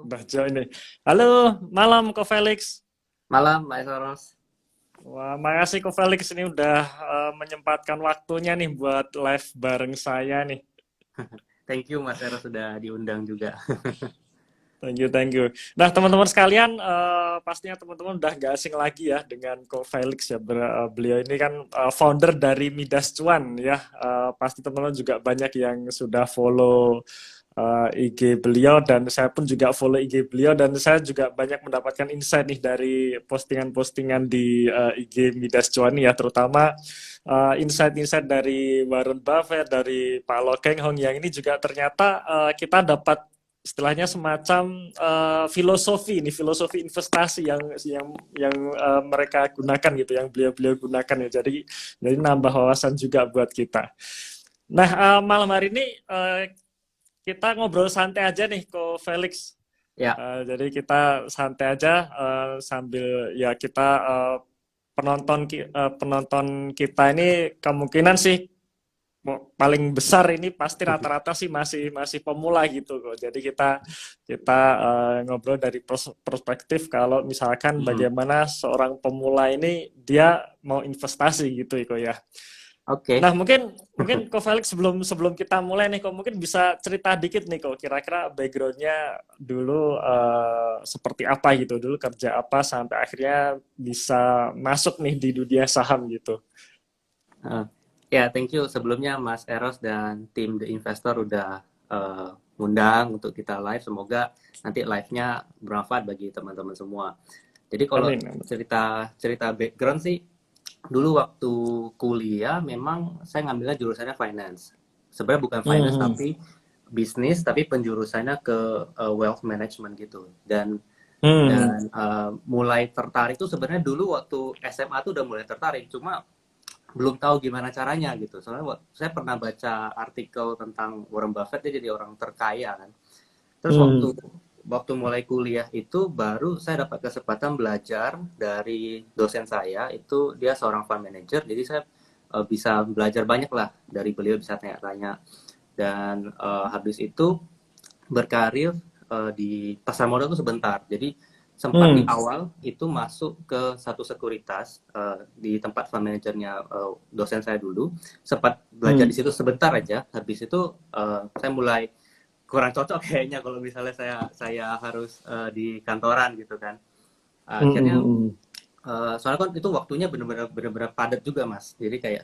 Udah join nih. Halo, malam Ko Felix. Malam, Mbak Soros. Wah, makasih Ko Felix ini udah menyempatkan waktunya nih buat live bareng saya nih. Thank you, Mas Eros sudah diundang juga. Thank you, thank you. Nah, teman-teman sekalian, pastinya teman-teman udah gak asing lagi ya dengan Ko Felix ya. Beliau ini kan founder dari Midas Cuan ya. Pasti teman-teman juga banyak yang sudah follow IG beliau dan saya pun juga follow IG beliau dan saya juga banyak mendapatkan insight nih dari postingan-postingan di IG Midas Cuan ya, terutama insight-insight dari Warren Buffett, dari Pak Lo Keng Hong yang ini juga ternyata kita dapat istilahnya semacam filosofi investasi yang mereka gunakan gitu, yang beliau-beliau gunakan ya. Jadi nambah wawasan juga buat kita. Nah, malam hari ini kita ngobrol santai aja nih, Ko Felix. Ya, Jadi kita santai aja sambil ya kita penonton kita ini kemungkinan sih paling besar ini pasti rata-rata sih masih pemula gitu kok. Jadi kita kita ngobrol dari perspektif kalau misalkan bagaimana seorang pemula ini dia mau investasi gitu kok ya. oke. Nah, mungkin Ko Felix sebelum kita mulai nih, kok mungkin bisa cerita dikit nih kok kira-kira backgroundnya dulu seperti apa gitu, dulu kerja apa sampai akhirnya bisa masuk nih di dunia saham gitu. Eh, ya, thank you sebelumnya Mas Eros dan tim The Investor udah ngundang untuk kita live. Semoga nanti live-nya bermanfaat bagi teman-teman semua. Jadi kalau Amin. cerita cerita background sih, dulu waktu kuliah memang saya ngambilnya jurusannya finance. Sebenarnya bukan finance Hmm. tapi bisnis, tapi penjurusannya ke wealth management gitu. Dan Hmm. mulai tertarik tuh sebenarnya dulu waktu SMA tuh udah mulai tertarik, cuma belum tahu gimana caranya gitu. Soalnya saya pernah baca artikel tentang Warren Buffett, dia jadi orang terkaya kan. Terus waktu Hmm. waktu mulai kuliah itu baru saya dapat kesempatan belajar dari dosen saya, itu dia seorang fund manager, jadi saya bisa belajar banyak lah dari beliau, bisa tanya-tanya. Dan habis itu berkarir di pasar modal tuh sebentar. Jadi sempat di Hmm. awal itu masuk ke satu sekuritas di tempat fund manajernya dosen saya dulu. Sempat belajar di Hmm. situ sebentar aja. Habis itu saya mulai kurang cocok kayaknya kalau misalnya saya harus di kantoran gitu kan. Hmm. Akhirnya Hmm. soalnya kan itu waktunya benar-benar padat juga Mas. Jadi kayak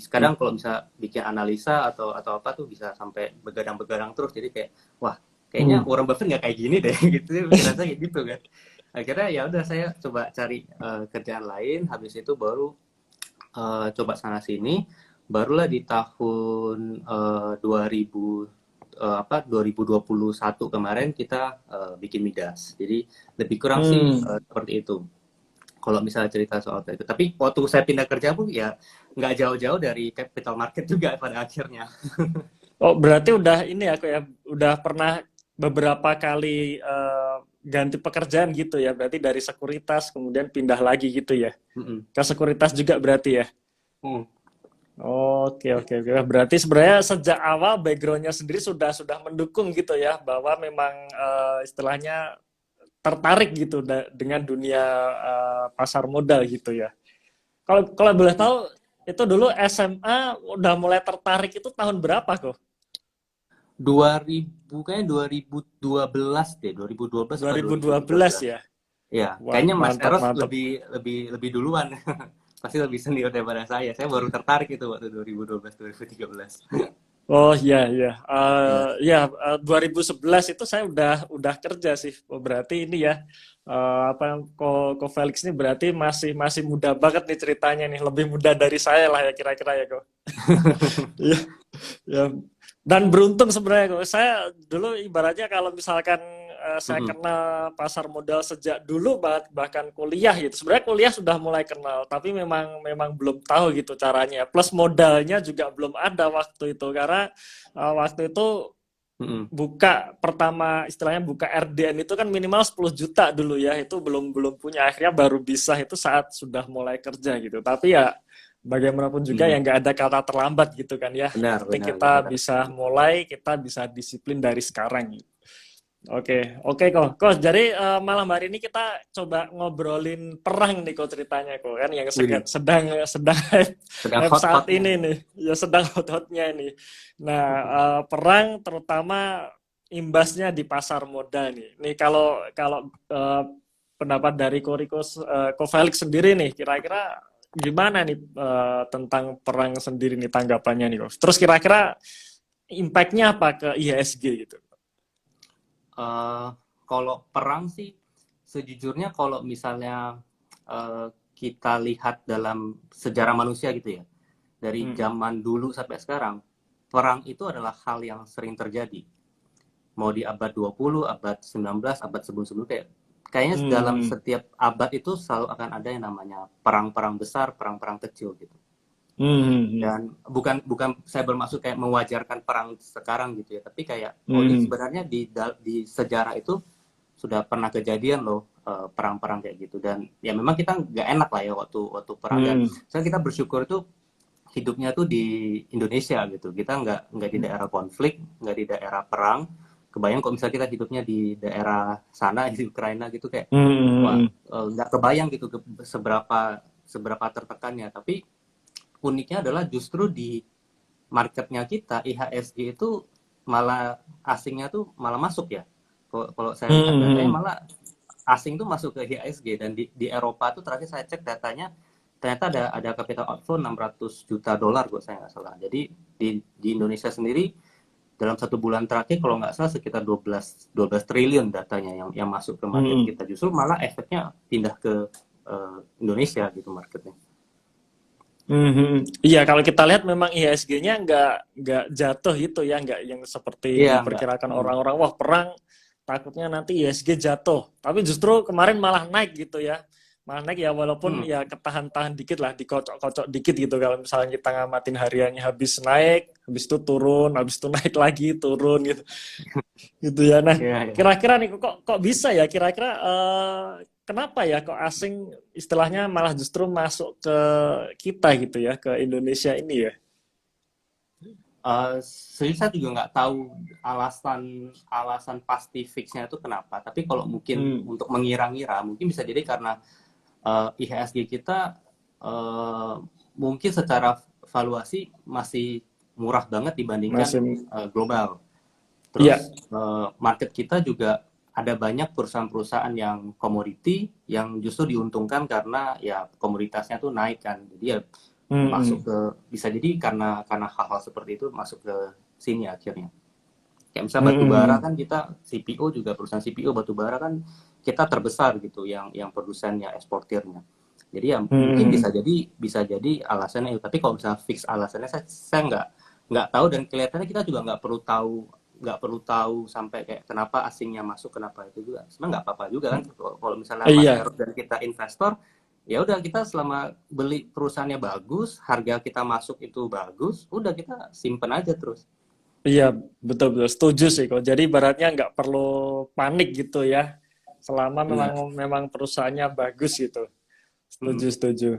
kadang kalau bisa bikin analisa atau apa tuh bisa sampai begadang-begadang terus. Jadi kayak wah, kayaknya Hmm. Warren Buffett nggak kayak gini deh gitu, pikiran saya kayak gitu kan. Akhirnya ya udah saya coba cari kerjaan lain. Habis itu baru coba sana sini. Barulah di tahun 2000 apa 2021 kemarin kita bikin Midas. Jadi lebih kurang sih Hmm. seperti itu kalau misalnya cerita soal itu. Tapi waktu saya pindah kerja pun ya nggak jauh-jauh dari capital market juga pada akhirnya. Oh, berarti udah ini aku ya, udah pernah beberapa kali ganti pekerjaan gitu ya. Berarti dari sekuritas kemudian pindah lagi gitu ya. Mm-mm. Ke sekuritas juga berarti ya. Hmm. Oke, oke, oke. Berarti sebenarnya sejak awal backgroundnya sendiri sudah mendukung gitu ya, bahwa memang istilahnya tertarik gitu dengan dunia pasar modal gitu ya. Kalau kalau boleh tahu itu dulu SMA udah mulai tertarik itu tahun berapa kok? Kayaknya 2012 deh, 2012 apa 2012 2013. ya. Ya, Wah, kayaknya Mas mantap, Eros mantap. lebih duluan. Pasti lebih senior daripada saya. Saya baru tertarik itu waktu 2012 2013. Oh iya, iya. Ya. Ya, 2011 itu saya udah kerja sih. Oh, berarti ini ya, apa Ko Felix ini berarti masih masih muda banget nih ceritanya nih, lebih muda dari saya lah ya kira-kira ya kok. Iya, ya. Dan beruntung sebenarnya kok. Saya dulu ibaratnya kalau misalkan saya Mm-mm. kenal pasar modal sejak dulu bahkan kuliah gitu. Sebenarnya kuliah sudah mulai kenal, tapi memang memang belum tahu gitu caranya. Plus modalnya juga belum ada waktu itu karena waktu itu Mm-mm. buka pertama istilahnya buka RDN itu kan minimal 10 juta dulu ya. Itu belum belum punya, akhirnya baru bisa itu saat sudah mulai kerja gitu. Tapi ya bagaimanapun juga Mm-mm. yang nggak ada kata terlambat gitu kan ya. Yang Benar, penting benar, kita benar. bisa mulai, kita bisa disiplin dari sekarang gitu. Oke kok. Kok jadi malam hari ini kita coba ngobrolin perang nih kok ceritanya kok kan yang Widih, sedang sedang hype, sedang hype saat hot-hotnya. ini nih. Ya sedang hot-hotnya ini. Nah, perang terutama imbasnya di pasar modal nih. Nih kalau kalau pendapat dari Ko Felix sendiri nih kira-kira gimana nih tentang perang sendiri nih tanggapannya nih kok. Terus kira-kira impact-nya apa ke IHSG gitu. Eh, Kalau perang sih, sejujurnya kalau misalnya kita lihat dalam sejarah manusia gitu ya, dari Hmm. zaman dulu sampai sekarang, perang itu adalah hal yang sering terjadi. Mau di abad 20, abad 19, abad sebelum-sebelum kayaknya dalam Hmm. setiap abad itu selalu akan ada yang namanya perang-perang besar, perang-perang kecil gitu. Hmm. Dan bukan bukan saya bermaksud kayak mewajarkan perang sekarang gitu ya, tapi kayak oh ini Hmm. sebenarnya di sejarah itu sudah pernah kejadian loh perang-perang kayak gitu. Dan ya memang kita nggak enak lah ya waktu waktu perang. Dan Hmm. saya kita bersyukur tuh hidupnya tuh di Indonesia gitu, kita nggak di daerah konflik, nggak di daerah perang. Kebayang kalau misalnya kita hidupnya di daerah sana di Ukraina gitu, kayak wah, Hmm. nggak kebayang gitu seberapa seberapa tertekannya. Tapi uniknya adalah justru di marketnya kita IHSG itu malah asingnya tuh malah masuk ya. Kalau saya lihat datanya Hmm. malah asing tuh masuk ke IHSG. Dan di Eropa tuh terakhir saya cek datanya ternyata ada capital outflow 600 juta dolar kalau saya nggak salah. Jadi di Indonesia sendiri dalam 1 bulan terakhir kalau nggak salah sekitar 12 triliun datanya yang masuk ke market Hmm. kita. Justru malah efeknya pindah ke Indonesia gitu marketnya. Hmm. Iya, kalau kita lihat memang IHSG-nya nggak jatuh itu ya, nggak yang seperti Iya nggak. diperkirakan orang-orang, wah perang takutnya nanti IHSG jatuh. Tapi justru kemarin malah naik gitu ya. Malah naik ya walaupun Hmm. ya ketahan-tahan dikit lah, dikocok-kocok dikit gitu kalau misalnya kita ngamatin hariannya habis naik, habis itu turun, habis itu naik lagi, turun gitu. Gitu ya. Nah, Iya, iya. kira-kira nih kok bisa ya? Kira-kira kenapa ya kok asing istilahnya malah justru masuk ke kita gitu ya, ke Indonesia ini ya? Sejujurnya saya juga nggak tahu alasan alasan pasti fixnya itu kenapa. Tapi kalau mungkin Hmm, untuk mengira-ngira, mungkin bisa jadi karena IHSG kita eh, mungkin secara valuasi masih murah banget dibandingkan masih, global. iya. Terus market kita juga ada banyak perusahaan-perusahaan yang komoditi yang justru diuntungkan karena ya komoditasnya tuh naik kan. Jadi ya Hmm, masuk hmm, ke bisa jadi karena hal-hal seperti itu masuk ke sini akhirnya. Kayak misalnya hmm, batu hmm, bara hmm. kan kita CPO juga perusahaan CPO batu bara kan kita terbesar gitu yang produsennya eksportirnya. Jadi ya Hmm, mungkin hmm, hmm. bisa jadi alasannya itu. Tapi kalau misalnya fix alasannya saya nggak tahu. Dan kelihatannya kita juga nggak perlu tahu sampai kayak kenapa asingnya masuk, kenapa itu juga sebenarnya nggak apa-apa juga kan. Kalau misalnya Mas Iya, Heru dan kita investor, ya udah kita selama beli perusahaannya bagus, harga kita masuk itu bagus, udah kita simpen aja terus. iya, betul betul setuju sih kok. Jadi ibaratnya nggak perlu panik gitu ya, selama memang Iya. memang perusahaannya bagus gitu. Setuju, Mm-mm. setuju.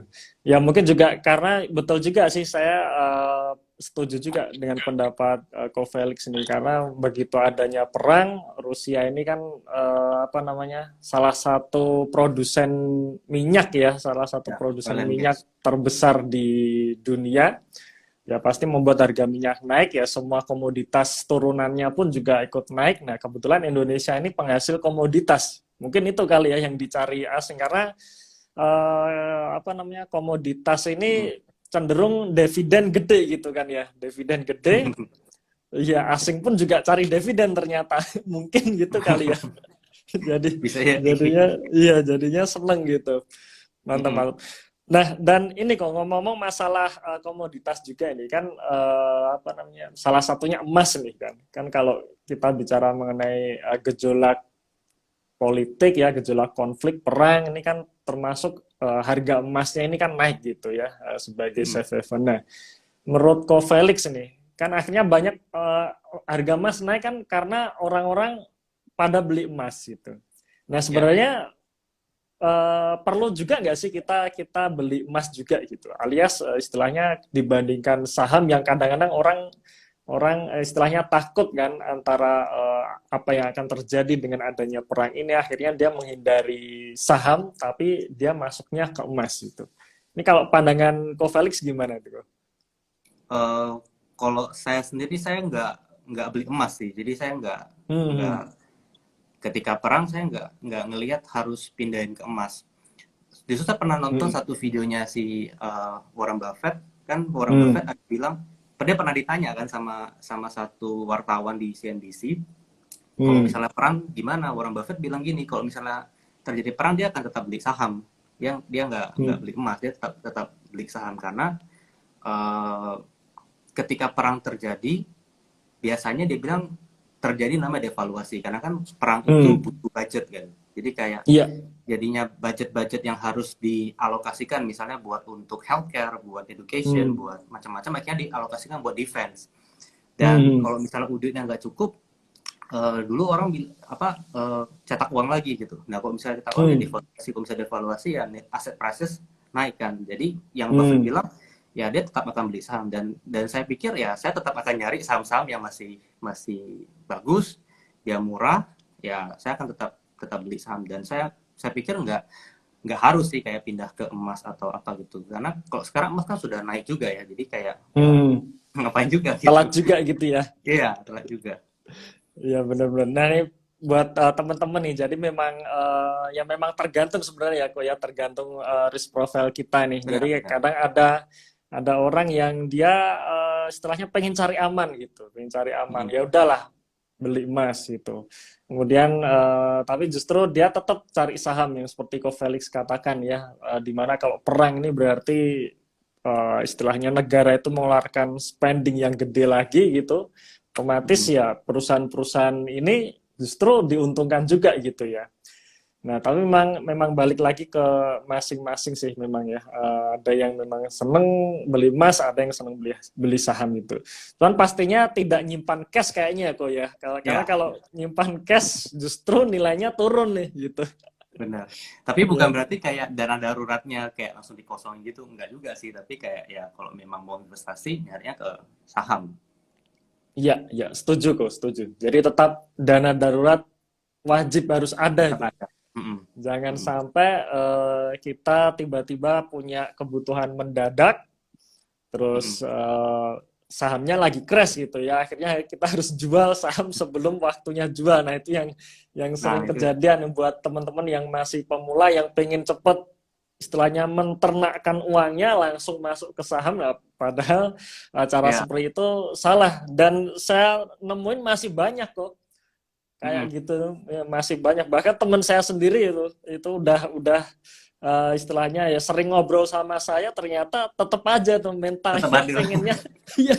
Ya mungkin juga karena betul juga sih saya setuju juga dengan pendapat Ko Felix ini karena begitu adanya perang Rusia ini kan apa namanya salah satu produsen minyak ya, salah satu Ya, produsen oil and minyak gas. terbesar di dunia. Ya pasti membuat harga minyak naik ya semua komoditas turunannya pun juga ikut naik. Nah, kebetulan Indonesia ini penghasil komoditas. Mungkin itu kali ya yang dicari asing karena apa namanya komoditas Mm-mm. ini cenderung dividen gede gitu kan ya, dividen gede, ya asing pun juga cari dividen ternyata, mungkin gitu kali ya. Jadi Bisa jadi. jadinya iya jadinya seneng gitu, mantap Mm-mm. mantap. Nah dan ini kok ngomong-ngomong masalah komoditas juga ini kan apa namanya salah satunya emas nih kan kalau kita bicara mengenai gejolak politik ya, gejolak konflik, perang ini kan termasuk harga emasnya ini kan naik gitu ya sebagai Mm-mm. safe haven. Nah, menurut Ko Felix ini kan akhirnya banyak harga emas naik kan karena orang-orang pada beli emas gitu. Nah, Ya. sebenarnya perlu juga nggak sih kita kita beli emas juga gitu, alias istilahnya dibandingkan saham yang kadang-kadang orang orang istilahnya takut kan antara apa yang akan terjadi dengan adanya perang ini, akhirnya dia menghindari saham tapi dia masuknya ke emas gitu. Ini kalau pandangan Ko Felix gimana tuh? Eh, Kalau saya sendiri saya nggak beli emas sih, jadi saya nggak Hmm. ketika perang saya nggak ngelihat harus pindahin ke emas. Justru saya pernah nonton Hmm. satu videonya si Warren Buffett, kan Warren Buffett Hmm. ada bilang, dia pernah ditanya kan sama sama satu wartawan di CNBC, kalau Hmm. misalnya perang gimana? Warren Buffett bilang gini, kalau misalnya terjadi perang dia akan tetap beli saham, dia nggak Hmm. beli emas, dia tetap tetap beli saham karena eh, ketika perang terjadi biasanya dia bilang terjadi namanya devaluasi karena kan perang itu Hmm. butuh budget kan. Jadi kayak Iya. jadinya budget-budget yang harus dialokasikan misalnya buat untuk healthcare, buat education, Hmm. buat macam-macam akhirnya dialokasikan buat defense. Dan Hmm. kalau misalnya udutnya nggak cukup, dulu orang cetak uang lagi gitu. Nah kalau misalnya cetak uang ya Hmm. devaluasi, kalau misalnya devaluasi ya aset prices naik kan. Jadi yang Buffett Hmm. bilang ya dia tetap akan beli saham dan saya pikir ya saya tetap akan nyari saham-saham yang masih masih bagus, dia murah, ya saya akan tetap tetap beli saham dan saya pikir nggak harus sih kayak pindah ke emas atau apa gitu karena kalau sekarang emas kan sudah naik juga ya jadi kayak ya Hmm. ngapain juga Telat gitu. juga gitu ya. Iya telat juga. Iya benar-benar. Nah ini buat teman-teman nih, jadi memang ya memang tergantung sebenarnya ya kok ya, tergantung risk profile kita nih. Jadi Benar-benar. kadang ada orang yang dia istilahnya pengen cari aman gitu, pengen cari aman. Mm. Ya udahlah beli emas gitu. Kemudian tapi justru dia tetap cari saham yang seperti Ko Felix katakan ya, dimana kalau perang ini berarti istilahnya negara itu mengeluarkan spending yang gede lagi gitu, otomatis Mm. ya perusahaan-perusahaan ini justru diuntungkan juga gitu ya. Nah, tapi memang balik lagi ke masing-masing sih memang ya. Ada yang memang seneng beli emas, ada yang seneng beli beli saham itu. Cuman pastinya tidak nyimpan cash kayaknya kok ya. Karena Ya, kalau nyimpan cash justru nilainya turun nih gitu. benar. Tapi bukan Ya, berarti kayak dana daruratnya kayak langsung dikosongin gitu, enggak juga sih. Tapi kayak ya kalau memang mau investasi, nyarinya ke saham. iya, iya, setuju kok, setuju. Jadi tetap dana darurat wajib harus ada Tetap itu. ada. Mm-mm. Jangan Mm-mm. sampai kita tiba-tiba punya kebutuhan mendadak, terus Mm-mm. sahamnya lagi crash gitu ya. Akhirnya kita harus jual saham sebelum waktunya jual. Nah itu yang Nah, sering itu kejadian buat teman-teman yang masih pemula yang pengen cepet istilahnya menternakkan uangnya langsung masuk ke saham. Nah, padahal cara ya. seperti itu salah. Dan saya nemuin masih banyak kok kayak Mm-mm. gitu ya, masih banyak, bahkan teman saya sendiri itu udah istilahnya ya sering ngobrol sama saya, ternyata tetap aja tuh Tetap mentalnya ada. pengennya ya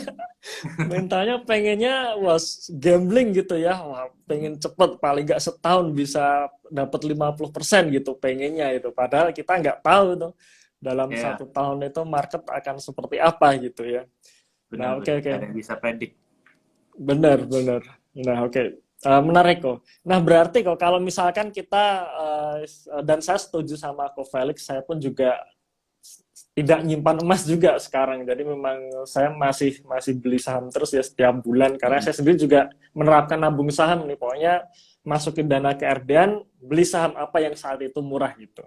mentalnya pengennya was gambling gitu ya. Wah, pengen cepet paling nggak setahun bisa dapat 50% gitu pengennya itu, padahal kita nggak tahu tuh dalam Ya, 1 tahun itu market akan seperti apa gitu ya. Nah oke benar-benar. oke, Gak ada yang bisa predik. benar benar. Nah oke. Menarik kok. Nah berarti kok kalau misalkan kita dan saya setuju sama Ko Felix, saya pun juga tidak nyimpan emas juga sekarang. Jadi memang saya masih masih beli saham terus ya setiap bulan, karena Mm-mm. saya sendiri juga menerapkan nabung saham nih. Pokoknya masukin dana ke RDN, beli saham apa yang saat itu murah gitu.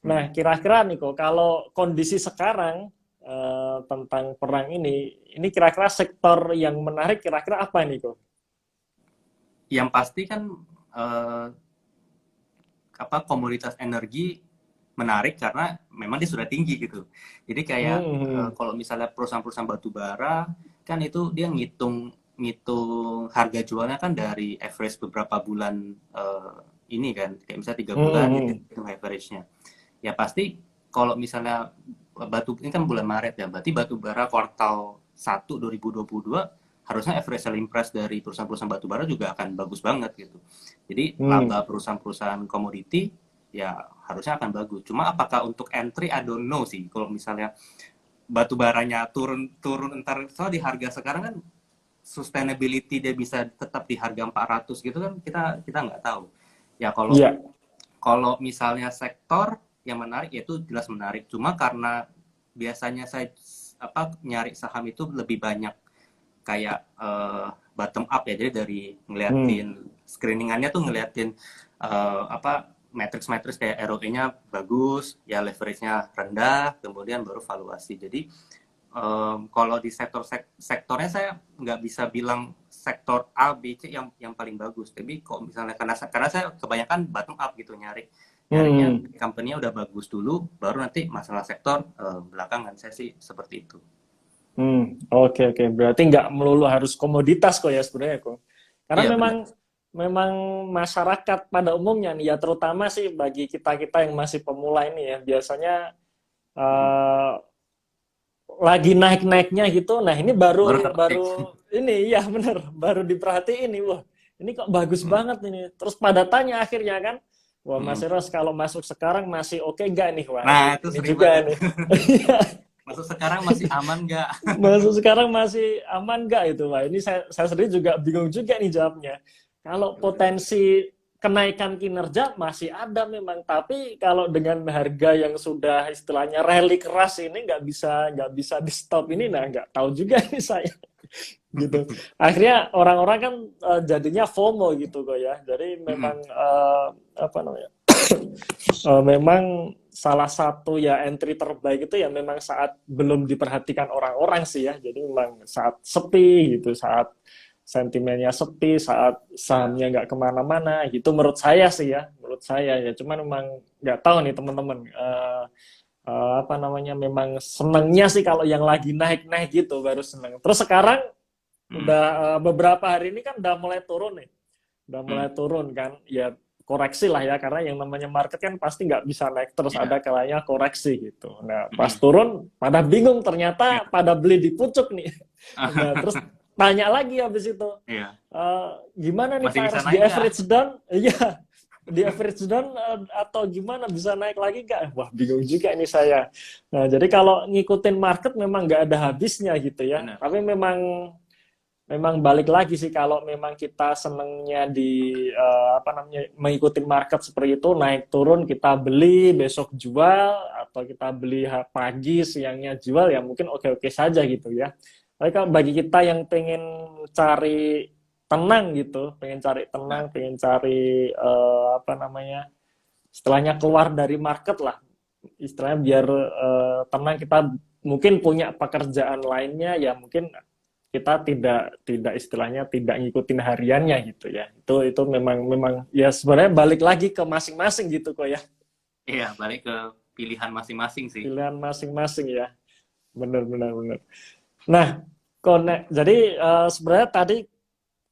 Mm. Nah kira-kira nih kok kalau kondisi sekarang tentang perang ini kira-kira sektor yang menarik kira-kira apa nih kok? Yang pasti kan eh, komoditas energi menarik karena memang dia sudah tinggi gitu. Jadi kayak Hmm. kalau misalnya perusahaan-perusahaan batu bara kan itu dia ngitung ngitung harga jualnya kan dari average beberapa bulan ini kan kayak misalnya 3 bulan dia Hmm. hitung average-nya. Ya pasti kalau misalnya batu ini kan bulan Maret ya, berarti batu bara kuartal 1 2022 harusnya average selling price dari perusahaan-perusahaan batu bara juga akan bagus banget gitu. Jadi laba Hmm. perusahaan-perusahaan komoditi ya harusnya akan bagus. Cuma apakah untuk entry I don't know sih. Kalau misalnya batu baranya turun entar soal di harga sekarang kan sustainability dia bisa tetap di harga 400 gitu kan kita kita nggak tahu. Ya kalau Iya. kalau misalnya sektor yang menarik ya itu jelas menarik. Cuma karena biasanya saya nyari saham itu lebih banyak kayak bottom up ya, jadi dari ngeliatin screeningannya tuh ngeliatin apa matriks-matriks kayak ROE-nya bagus, ya leverage-nya rendah, kemudian baru valuasi. Jadi kalau di sektornya saya nggak bisa bilang sektor A, B, C yang paling bagus. Tapi kok misalnya karena saya kebanyakan bottom up gitu nyarinya company-nya udah bagus dulu, baru nanti masalah sektor belakangan. Saya sih seperti itu. Oke. Berarti nggak melulu harus komoditas kok ya sebenarnya kok. Karena Iya memang benar. memang masyarakat pada umumnya nih ya, terutama sih bagi kita-kita yang masih pemula ini ya, biasanya eh, lagi naik-naiknya gitu. Nah, ini Baru baru terketik. baru ini ya bener, baru diperhatiin nih. Wah, ini kok bagus banget ini. Terus pada tanya akhirnya kan, wah Mas Eros kalau masuk sekarang masih oke nggak nih? Wah, Nah, itu ini sering juga banget. nih. Masuk sekarang masih aman nggak? Masuk sekarang masih aman nggak itu? Wah, ini saya sendiri juga bingung juga nih jawabnya. Kalau Ya, benar. potensi kenaikan kinerja masih ada memang, tapi kalau dengan harga yang sudah istilahnya rally keras ini nggak bisa di stop ini, nah nggak tahu juga nih saya gitu. Akhirnya orang-orang kan jadinya FOMO gitu kok ya. Jadi memang apa namanya? Memang salah satu ya entry terbaik itu ya memang saat belum diperhatikan orang-orang sih ya. Jadi memang saat sepi gitu, saat sentimennya sepi, saat Ya. sahamnya nggak kemana-mana gitu. Menurut saya sih ya, menurut saya ya. Cuman memang nggak tahu nih teman-teman. Apa namanya? Memang senangnya sih kalau yang lagi naik-naik gitu baru seneng. Terus sekarang Hmm. udah beberapa hari ini kan udah mulai turun nih, udah mulai Hmm. turun kan, ya koreksi lah ya, karena yang namanya market kan pasti nggak bisa naik terus, ada Ya. kalanya koreksi gitu. Nah pas Hmm. turun pada bingung, Ya. ternyata pada beli di pucuk nih. Nah terus tanya lagi habis itu, Iya. gimana nih Masih Pak bisa Eres, di naik nggak? average down? Iya, di average down atau gimana, bisa naik lagi nggak? Wah bingung juga ini saya. Nah jadi kalau ngikutin market memang nggak ada habisnya gitu ya, Benar. tapi memang balik lagi sih, kalau memang kita senengnya di apa namanya, mengikuti market seperti itu, naik turun kita beli, besok jual, atau kita beli pagi siangnya jual, ya mungkin oke-oke saja gitu ya. Tapi kalau bagi kita yang pengen cari tenang gitu, pengen cari tenang, Ya. pengen cari apa namanya, istilahnya keluar dari market lah, istilahnya biar tenang, kita mungkin punya pekerjaan lainnya ya, mungkin kita tidak istilahnya tidak ngikutin hariannya gitu ya. Itu memang memang ya sebenarnya balik lagi ke masing-masing gitu kok ya. Iya, balik ke pilihan masing-masing sih. Pilihan masing-masing ya. Benar benar benar. Nah, jadi sebenarnya tadi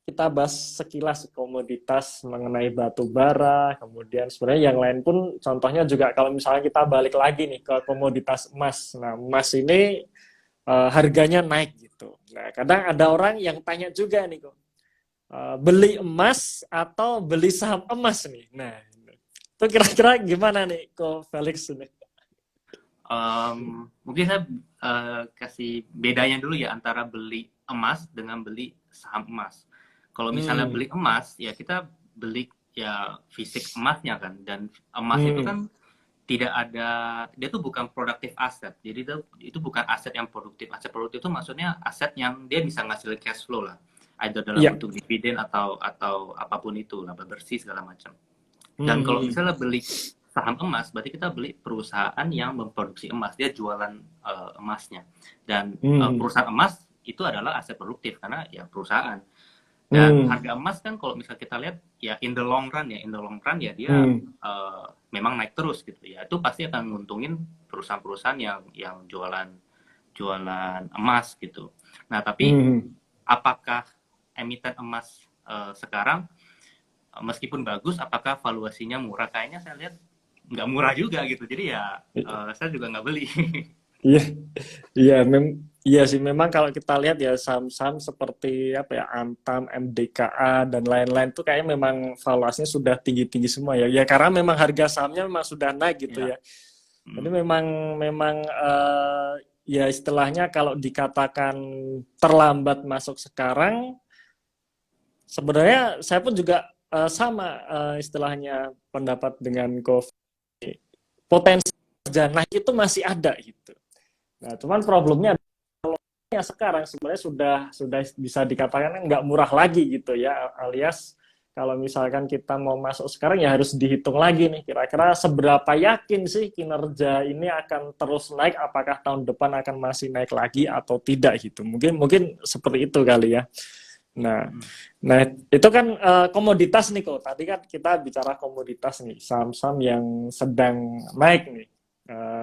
kita bahas sekilas komoditas mengenai batu bara, kemudian sebenarnya yang lain pun contohnya juga kalau misalnya kita balik lagi nih ke komoditas emas. Nah, emas ini harganya naik gitu. Nah, kadang ada orang yang tanya juga nih kok, beli emas atau beli saham emas nih. Nah, itu kira-kira gimana nih kok Felix ini? Mungkin saya kasih bedanya dulu ya antara beli emas dengan beli saham emas. Kalau misalnya Hmm. beli emas, ya kita beli ya fisik emasnya kan, dan emas itu Hmm. kan tidak ada, dia tuh bukan produktif aset. Jadi itu bukan aset yang produktif. Aset produktif itu maksudnya aset yang dia bisa ngasih cash flow lah, either dalam Iya. bentuk dividen atau apapun itu, laba bersih segala macam. Dan kalau Hmm. misalnya beli saham emas, berarti kita beli perusahaan yang memproduksi emas, dia jualan emasnya. Dan Hmm. perusahaan emas itu adalah aset produktif karena ya perusahaan. Dan Hmm. harga emas kan kalau misalnya kita lihat ya in the long run ya dia Hmm. memang naik terus gitu ya. Itu pasti akan nguntungin perusahaan-perusahaan yang jualan jualan emas gitu. Nah, tapi Hmm. apakah emiten emas sekarang meskipun bagus, apakah valuasinya murah? Kayaknya saya lihat nggak murah juga gitu. Jadi ya saya juga nggak beli. Iya, iya, iya sih, memang kalau kita lihat ya saham-saham seperti apa ya, Antam, MDKA dan lain-lain tuh kayaknya memang valuasinya sudah tinggi-tinggi semua ya. Ya karena memang harga sahamnya memang sudah naik gitu Ya. ya. Jadi memang memang ya istilahnya kalau dikatakan terlambat masuk sekarang, sebenarnya saya pun juga sama istilahnya pendapat dengan Kofi. Potensi dana itu masih ada gitu. Nah, cuman problemnya yang sekarang sebenarnya sudah bisa dikatakan nggak murah lagi gitu ya, alias kalau misalkan kita mau masuk sekarang ya harus dihitung lagi nih kira-kira seberapa yakin sih kinerja ini akan terus naik, apakah tahun depan akan masih naik lagi atau tidak gitu. Mungkin mungkin seperti itu kali ya. Nah, Hmm. nah itu kan komoditas nih kok. Tadi kan kita bicara komoditas nih, saham-saham yang sedang naik nih.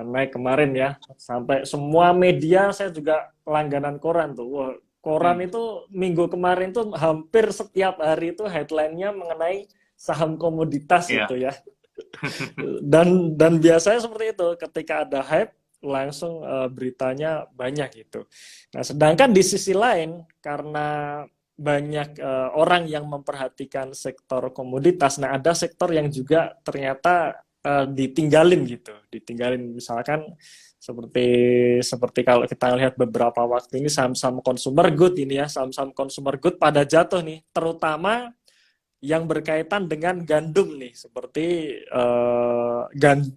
Naik kemarin ya, sampai semua media saya juga langganan koran tuh. Wah, koran Hmm. itu minggu kemarin tuh hampir setiap hari itu headline-nya mengenai saham komoditas itu Iya. ya. Dan biasanya seperti itu, ketika ada hype langsung beritanya banyak gitu. Nah, sedangkan di sisi lain karena banyak orang yang memperhatikan sektor komoditas, nah ada sektor yang juga ternyata ditinggalin gitu, ditinggalin misalkan seperti seperti kalau kita lihat beberapa waktu ini saham-saham consumer good ini ya, saham-saham consumer good pada jatuh nih, terutama yang berkaitan dengan gandum nih, seperti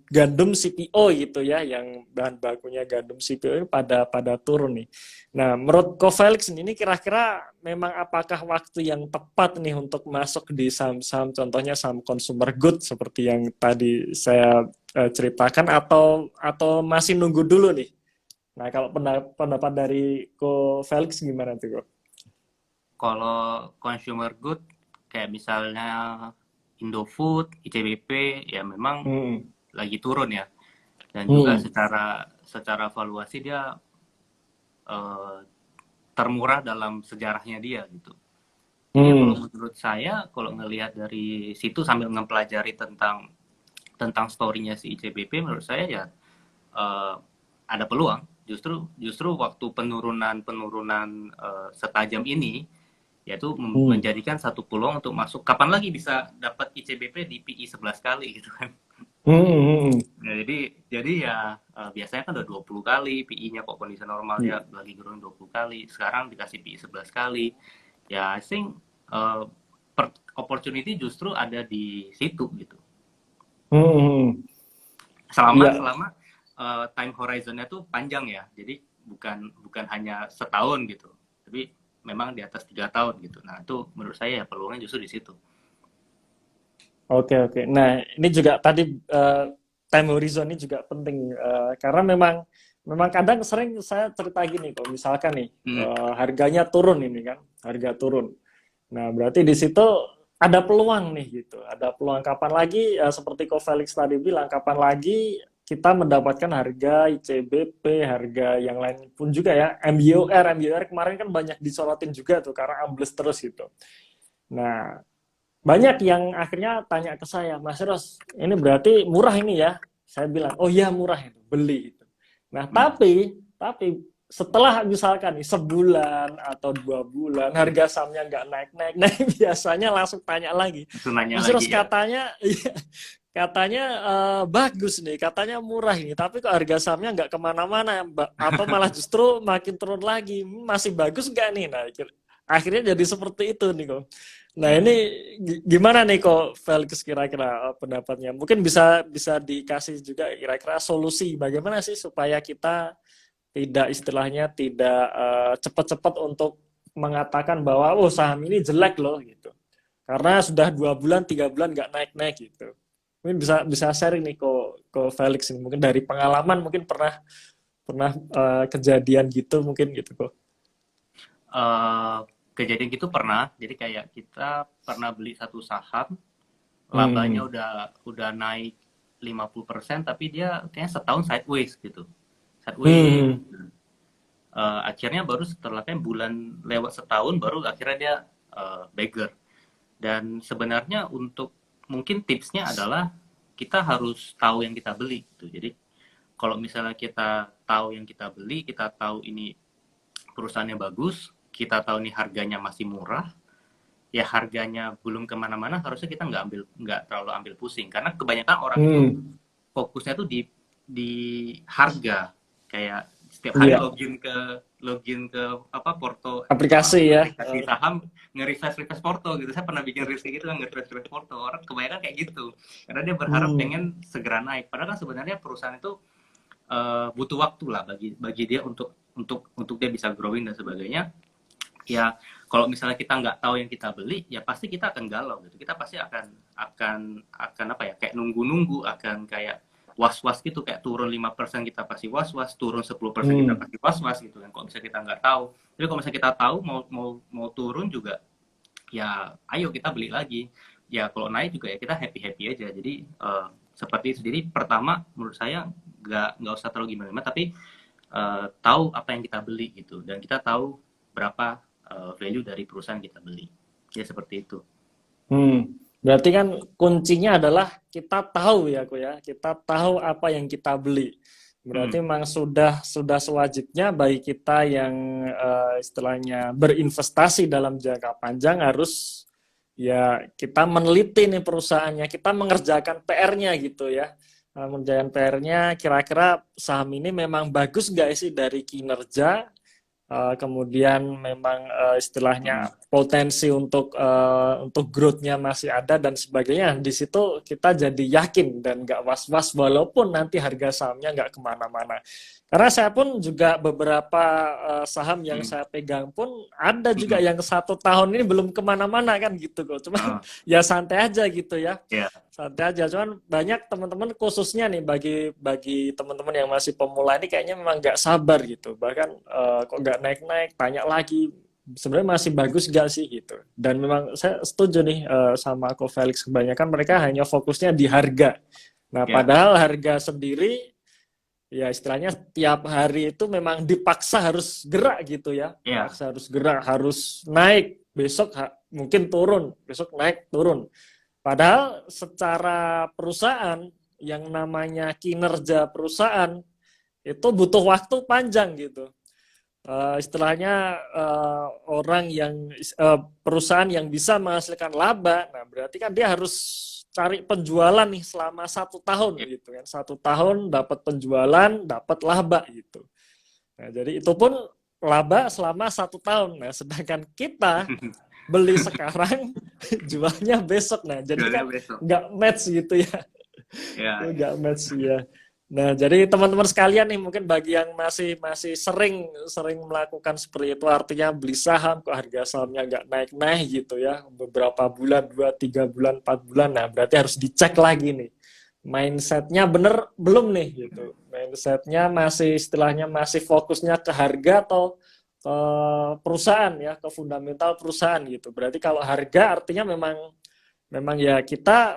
gandum CPO gitu ya, yang bahan bakunya gandum CPO pada turun nih. Nah, menurut Ko Felix ini kira-kira memang apakah waktu yang tepat nih untuk masuk di saham-saham, contohnya saham consumer good seperti yang tadi saya ceritakan, atau masih nunggu dulu nih? Nah, kalau pendapat dari Ko Felix gimana tuh, Ko? Kalau consumer good kayak misalnya Indofood, ICBP ya memang Hmm. lagi turun ya. Dan juga Hmm. secara valuasi dia eh, termurah dalam sejarahnya dia gitu. Jadi kalau Hmm. menurut saya, kalau ngelihat dari situ sambil mempelajari tentang story-nya si ICBP, menurut saya ya eh, ada peluang. Justru waktu penurunan setajam ini, yaitu Hmm. menjadikan satu peluang untuk masuk. Kapan lagi bisa dapat ICBP di PI 11 kali gitu kan? Hmm. Ya, jadi ya biasanya kan udah 20 kali PI-nya kok kondisi normal Hmm. ya lagi turun 20 kali. Sekarang dikasih PI 11 kali. Ya I think uh, opportunity justru ada di situ gitu. Hmm. Selama Iya, selama time horizon-nya tuh panjang ya. Jadi bukan bukan hanya setahun gitu. Tapi memang di atas 3 tahun gitu. Nah, itu menurut saya ya peluangnya justru di situ. oke oke. Nah, ini juga tadi time horizon ini juga penting karena memang memang kadang sering saya cerita gini kok, misalkan nih Hmm. harganya turun ini kan, harga turun. Nah, berarti di situ ada peluang nih gitu. Ada peluang kapan lagi seperti Ko Felix tadi bilang, kapan lagi kita mendapatkan harga ICBP, harga yang lain pun juga ya. MUR kemarin kan banyak disorotin juga tuh karena ambles terus gitu. Nah, banyak yang akhirnya tanya ke saya, Mas Ros, ini berarti murah ini ya? Saya bilang, oh iya murah itu, beli itu. Nah, Hmm. tapi setelah misalkan nih sebulan atau 2 bulan harga sahamnya nggak naik-naik, nah biasanya langsung tanya lagi, Itu nanya Mas lagi Ros ya. katanya, iya, katanya bagus nih, katanya murah ini, tapi kok harga sahamnya nggak kemana-mana, apa malah justru makin turun lagi, masih bagus nggak nih? Nah, akhirnya jadi seperti itu nih kok. Nah ini Hmm. gimana nih kok Felix kira-kira pendapatnya? Mungkin bisa bisa dikasih juga kira-kira solusi bagaimana sih supaya kita tidak istilahnya tidak cepat-cepat untuk mengatakan bahwa oh saham ini jelek loh gitu. Karena sudah 2 bulan 3 bulan nggak naik-naik gitu. Mungkin bisa bisa sharing nih kok Felix ini mungkin dari pengalaman mungkin pernah pernah kejadian gitu mungkin gitu kok. eh, Kejadian gitu pernah. Jadi kayak kita pernah beli satu saham, labanya Hmm. udah naik 50%, tapi dia kayaknya setahun sideways gitu. Sideways. Hmm. Akhirnya baru setelah kan bulan lewat setahun baru akhirnya dia beggar. Dan sebenarnya untuk mungkin tipsnya adalah kita harus tahu yang kita beli gitu. Jadi kalau misalnya kita tahu yang kita beli, kita tahu ini perusahaannya bagus, kita tahu nih harganya masih murah, ya harganya belum kemana-mana, harusnya kita nggak terlalu ambil pusing. Karena kebanyakan orang itu Hmm. fokusnya tuh di harga, kayak setiap hari Iya, login ke apa aplikasi ya. aplikasi saham, nge-refresh porto gitu. Saya pernah bikin risk gitu kan, nge-refresh porto. Orang kebanyakan kayak gitu karena dia berharap Hmm. pengen segera naik, padahal kan sebenarnya perusahaan itu butuh waktu lah bagi dia untuk dia bisa growing dan sebagainya. Ya kalau misalnya kita nggak tahu yang kita beli, ya pasti kita akan galau gitu. Kita pasti akan apa ya, kayak nunggu-nunggu, akan kayak was-was gitu, kayak turun 5% kita pasti was-was, turun 10% kita pasti was-was gitu kan. Kalau misalnya kita nggak tahu. Tapi kalau misalnya kita tahu mau turun juga, ya ayo kita beli lagi. Ya kalau naik juga ya kita happy-happy aja. Jadi seperti itu. Jadi pertama menurut saya nggak usah terlalu gimana, tapi tahu apa yang kita beli gitu, dan kita tahu berapa value dari perusahaan kita beli. Ya seperti itu. Berarti kan kuncinya adalah kita tahu ya, Ko ya. Kita tahu apa yang kita beli. Berarti memang sudah sewajibnya bagi kita yang istilahnya berinvestasi dalam jangka panjang harus ya kita meneliti nih perusahaannya, kita mengerjakan PR-nya gitu ya. Mengerjakan PR-nya kira-kira saham ini memang bagus nggak sih dari kinerja, kemudian memang istilahnya potensi untuk growth-nya masih ada dan sebagainya. Di situ kita jadi yakin dan nggak was-was walaupun nanti harga sahamnya nggak kemana-mana. Karena saya pun juga beberapa saham yang saya pegang pun ada juga yang 1 tahun ini belum kemana-mana kan gitu kok. Cuman ya santai aja gitu ya. Yeah. Santai aja. Cuman banyak teman-teman khususnya nih bagi teman-teman yang masih pemula ini kayaknya memang nggak sabar gitu. Bahkan kok nggak naik-naik, tanya lagi sebenarnya masih bagus nggak sih gitu. Dan memang saya setuju nih sama Ko Felix, kebanyakan mereka hanya fokusnya di harga. Nah, padahal harga sendiri ya istilahnya tiap hari itu memang dipaksa harus gerak gitu ya. Dipaksa harus gerak, harus naik, besok mungkin turun, besok naik, turun. Padahal secara perusahaan yang namanya kinerja perusahaan itu butuh waktu panjang gitu. Istilahnya orang yang perusahaan yang bisa menghasilkan laba, nah berarti kan dia harus cari penjualan nih selama 1 tahun gitu kan. 1 tahun dapat penjualan, dapat laba gitu. Nah, jadi itu pun laba selama 1 tahun. Nah, sedangkan kita beli sekarang, jualnya besok. Nah, jadi kan nggak match gitu ya. Nggak match ya. Nah, jadi teman-teman sekalian nih, mungkin bagi yang masih sering melakukan seperti itu, artinya beli saham kok harga sahamnya nggak naik-naik gitu ya, beberapa bulan, 2, 3 bulan, 4 bulan, nah berarti harus dicek lagi nih. Mindsetnya bener belum nih gitu. Mindsetnya masih istilahnya masih fokusnya ke harga atau ke perusahaan ya, ke fundamental perusahaan gitu. Berarti kalau harga artinya memang ya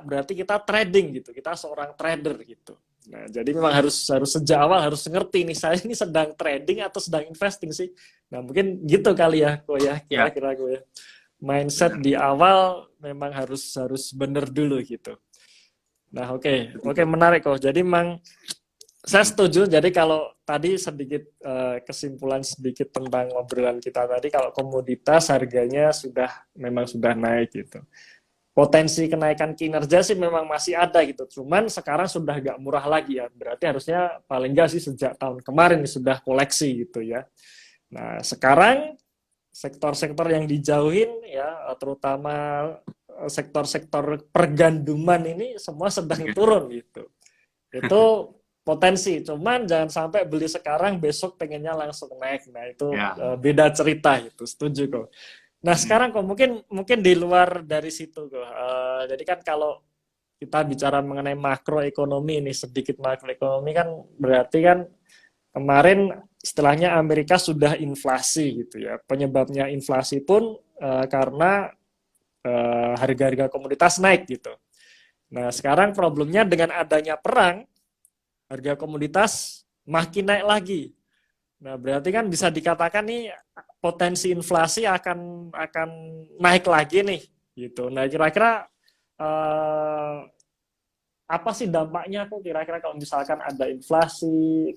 berarti kita trading gitu, kita seorang trader gitu. Nah, jadi memang harus sejak awal harus ngerti nih saya ini sedang trading atau sedang investing sih. Nah, mungkin gitu kali ya, Ko ya, kira-kira Ko ya. Mindset di awal memang harus bener dulu gitu. Nah, oke, menarik Ko. Jadi memang saya setuju. Jadi kalau tadi sedikit kesimpulan sedikit tentang obrolan kita tadi, kalau komoditas harganya memang sudah naik gitu. Potensi kenaikan kinerja sih memang masih ada gitu. Cuman sekarang sudah nggak murah lagi ya. Berarti harusnya paling nggak sih sejak tahun kemarin sudah koleksi gitu ya. Nah, sekarang sektor-sektor yang dijauhin ya, terutama sektor-sektor perganduman ini semua sedang turun gitu. Itu potensi. Cuman jangan sampai beli sekarang besok pengennya langsung naik. Nah, itu beda cerita itu. Setuju kok. Nah, sekarang kok mungkin di luar dari situ kok. Jadi kan kalau kita bicara mengenai makroekonomi ini, sedikit makroekonomi kan berarti kan kemarin setelahnya Amerika sudah inflasi gitu ya. Penyebabnya inflasi pun karena harga-harga komoditas naik gitu. Nah, sekarang problemnya dengan adanya perang, harga komoditas makin naik lagi. Nah, berarti kan bisa dikatakan nih potensi inflasi akan naik lagi nih gitu. Nah, kira-kira apa sih dampaknya kok kira-kira kalau misalkan ada inflasi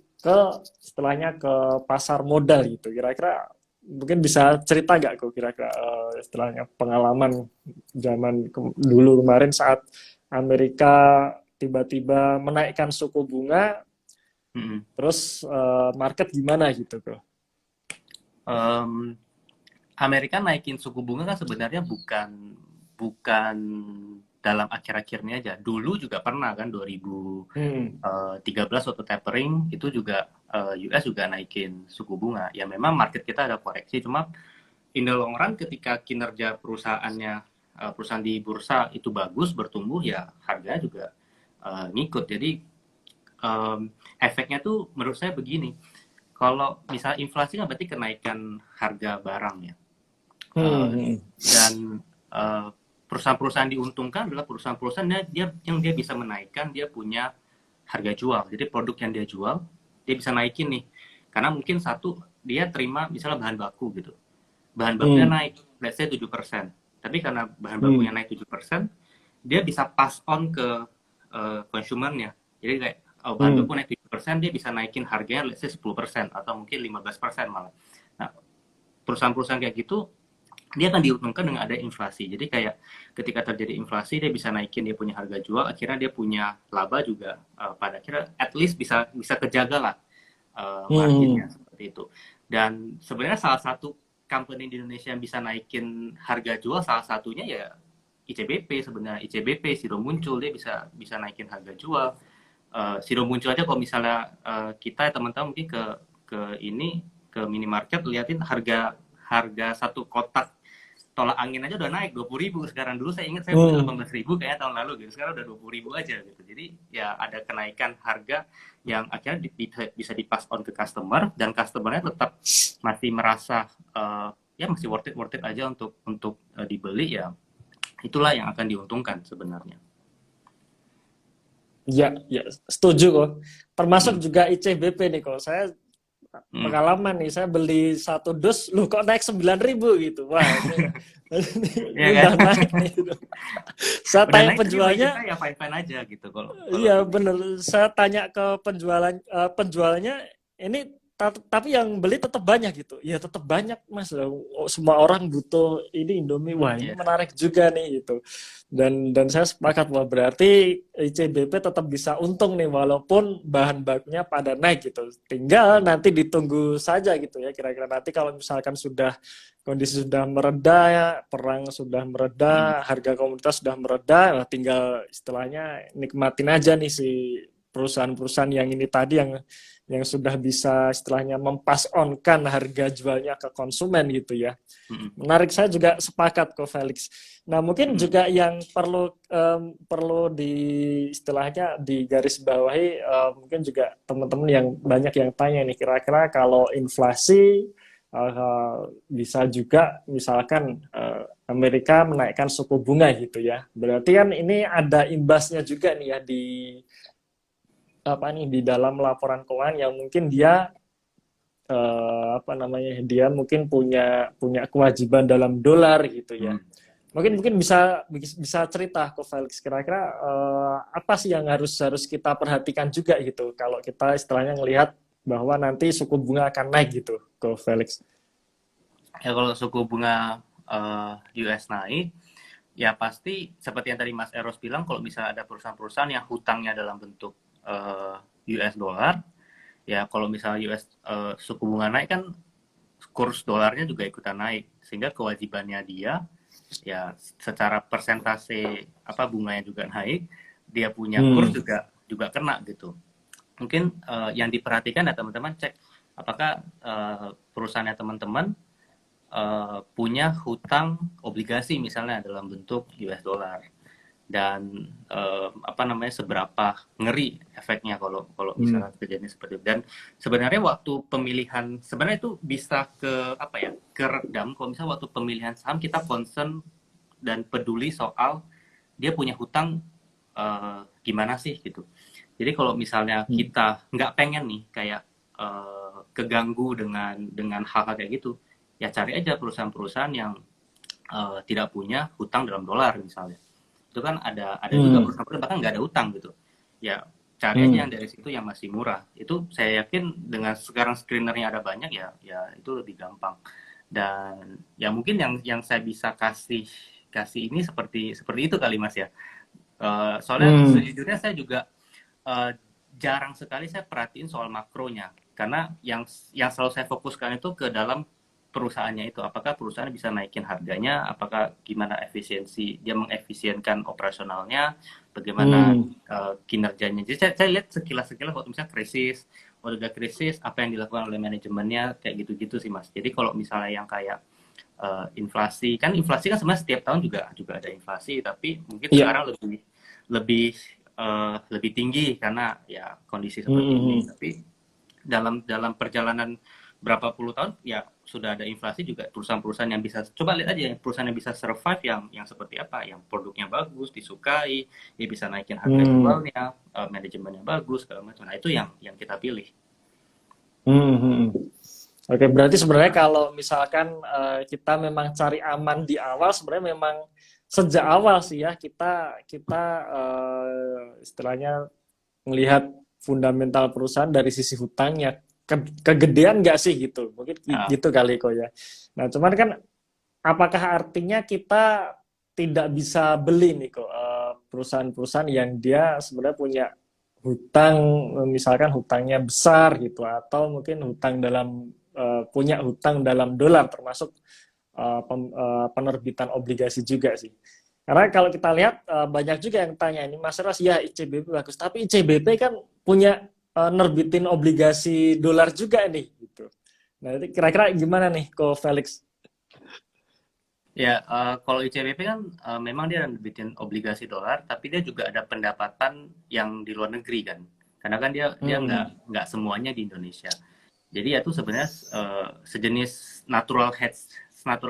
setelahnya ke pasar modal gitu. Kira-kira mungkin bisa cerita nggak kok kira-kira istilahnya pengalaman zaman dulu kemarin saat Amerika tiba-tiba menaikkan suku bunga, terus market gimana gitu kok? Amerika naikin suku bunga kan sebenarnya bukan dalam akhir-akhir ini aja. Dulu juga pernah kan 2013 waktu tapering itu juga US juga naikin suku bunga. Ya memang market kita ada koreksi, cuma in the long run ketika kinerja perusahaan di bursa itu bagus bertumbuh ya harganya juga ngikut. Jadi efeknya tuh menurut saya begini. Kalau misalnya inflasi kan berarti kenaikan harga barang ya. Dan perusahaan-perusahaan diuntungkan adalah perusahaan-perusahaan yang dia bisa menaikkan, dia punya harga jual. Jadi produk yang dia jual, dia bisa naikin nih. Karena mungkin satu, dia terima misalnya bahan baku gitu. Bahan bakunya naik, let's say 7%. Tapi karena bahan bakunya naik 7%, dia bisa pass on ke konsumennya. Jadi kayak bahan baku naik 7%, dia bisa naikin harganya let's say 10% atau mungkin 15% malah. Nah, perusahaan-perusahaan kayak gitu dia akan diuntungkan dengan ada inflasi. Jadi kayak ketika terjadi inflasi dia bisa naikin dia punya harga jual, akhirnya dia punya laba juga pada akhirnya at least bisa kejaga lah marginnya seperti itu. Dan sebenarnya salah satu company di Indonesia yang bisa naikin harga jual salah satunya ya ICBP sebenarnya. ICBP Sido Muncul dia bisa naikin harga jual. Sido Muncul aja kalau misalnya kita teman-teman mungkin ke minimarket liatin harga satu kotak tolak angin aja udah naik 20.000 sekarang. Dulu saya ingat saya beli 18.000 kayaknya tahun lalu gitu, sekarang udah 20.000 aja gitu. Jadi ya ada kenaikan harga yang akhirnya bisa dipass on ke customer dan customernya tetap masih merasa ya masih worth it aja untuk dibeli. Ya itulah yang akan diuntungkan sebenarnya. Ya, setuju kok. Termasuk juga ICBP nih kok. Saya pengalaman nih, saya beli 1 dus, loh kok naik 9.000 gitu. Wah, ini udah naik nih. Gitu. Saya tanya penjualnya, ya fine aja gitu kalau. Iya bener. Saya tanya ke penjualnya, ini tapi yang beli tetap banyak gitu. Ya tetap banyak mas. Semua orang butuh ini Indomie. Wah ini menarik juga nih gitu. Dan saya sepakat bahwa berarti ICBP tetap bisa untung nih walaupun bahan bakunya pada naik gitu. Tinggal nanti ditunggu saja gitu ya. Kira-kira nanti kalau misalkan kondisi sudah mereda ya, perang sudah mereda, harga komoditas sudah mereda, tinggal istilahnya nikmatin aja nih si perusahaan-perusahaan yang ini tadi yang sudah bisa istilahnya mempas on kan harga jualnya ke konsumen gitu ya. Menarik, saya juga sepakat kok Felix. Nah mungkin juga yang perlu di istilahnya di garis bawahi mungkin juga teman-teman yang banyak yang tanya nih kira-kira kalau inflasi bisa juga misalkan Amerika menaikkan suku bunga gitu ya. Berarti kan ini ada imbasnya juga nih ya di dalam laporan keuangan yang mungkin dia dia mungkin punya kewajiban dalam dolar gitu ya. Mungkin bisa cerita ke Felix kira-kira apa sih yang harus kita perhatikan juga gitu kalau kita istilahnya ngelihat bahwa nanti suku bunga akan naik gitu ke Felix. Ya kalau suku bunga US naik ya pasti seperti yang tadi Mas Eros bilang, kalau misalnya ada perusahaan-perusahaan yang hutangnya dalam bentuk US dollar, ya kalau misalnya suku bunga naik kan kurs dolarnya juga ikutan naik, sehingga kewajibannya dia ya secara persentase bunganya juga naik, dia punya kurs juga kena gitu. Mungkin yang diperhatikan ya teman-teman cek apakah perusahaannya teman-teman punya hutang obligasi misalnya dalam bentuk US dollar. Dan seberapa ngeri efeknya kalau misalnya kejadian seperti itu. Dan sebenarnya waktu pemilihan sebenarnya itu bisa keredam kalau misalnya waktu pemilihan saham kita concern dan peduli soal dia punya hutang gimana sih gitu. Jadi kalau misalnya kita nggak pengen nih kayak keganggu dengan hal-hal kayak gitu, ya cari aja perusahaan-perusahaan yang tidak punya hutang dalam dolar misalnya. Itu kan ada juga perusahaan bahkan nggak ada utang gitu. Ya cari aja yang dari situ yang masih murah. Itu saya yakin dengan sekarang screenernya ada banyak ya itu lebih gampang. Dan ya mungkin yang saya bisa kasih ini seperti itu kali Mas ya. Soalnya sejujurnya saya juga jarang sekali saya perhatiin soal makronya, karena yang selalu saya fokuskan itu ke dalam perusahaannya itu, apakah perusahaan bisa naikin harganya, apakah gimana efisiensi dia mengefisienkan operasionalnya, bagaimana Hmm. kinerjanya. Jadi saya lihat sekilas-sekilas waktu misalnya krisis, udah krisis apa yang dilakukan oleh manajemennya kayak gitu-gitu sih Mas. Jadi kalau misalnya yang kayak inflasi kan sebenarnya setiap tahun juga juga ada inflasi, tapi mungkin Iya. sekarang lebih lebih lebih tinggi karena ya kondisi Hmm, seperti hmm, ini. hmm. Tapi dalam dalam perjalanan berapa puluh tahun ya sudah ada inflasi juga, perusahaan-perusahaan yang bisa, coba lihat aja perusahaan yang bisa survive yang seperti apa, yang produknya bagus, disukai, dia bisa naikin harga Hmm. jualnya, manajemennya bagus segala macam. Nah itu yang kita pilih. Hmm, hmm, hmm. Oke, berarti sebenarnya kalau misalkan kita memang cari aman di awal, sebenarnya memang sejak awal sih ya kita kita istilahnya melihat fundamental perusahaan dari sisi hutangnya. Kegedean nggak sih gitu? Mungkin Nah, gitu kali kok ya. Nah, cuman kan apakah artinya kita tidak bisa beli nih kok perusahaan-perusahaan yang dia sebenarnya punya hutang, misalkan hutangnya besar gitu, atau mungkin hutang dalam punya hutang dalam dolar, termasuk penerbitan obligasi juga sih. Karena kalau kita lihat banyak juga yang tanya ini Mas Ras, ya ICBP bagus, tapi ICBP kan punya nerbitin obligasi dolar juga nih gitu. Nah, itu kira-kira gimana nih kok Felix? ya, kalau ICBP kan memang dia bikin obligasi dolar, tapi dia juga ada pendapatan yang di luar negeri kan. Karena kan dia dia Hmm. nggak semuanya di Indonesia. Jadi ya itu sebenarnya sejenis natural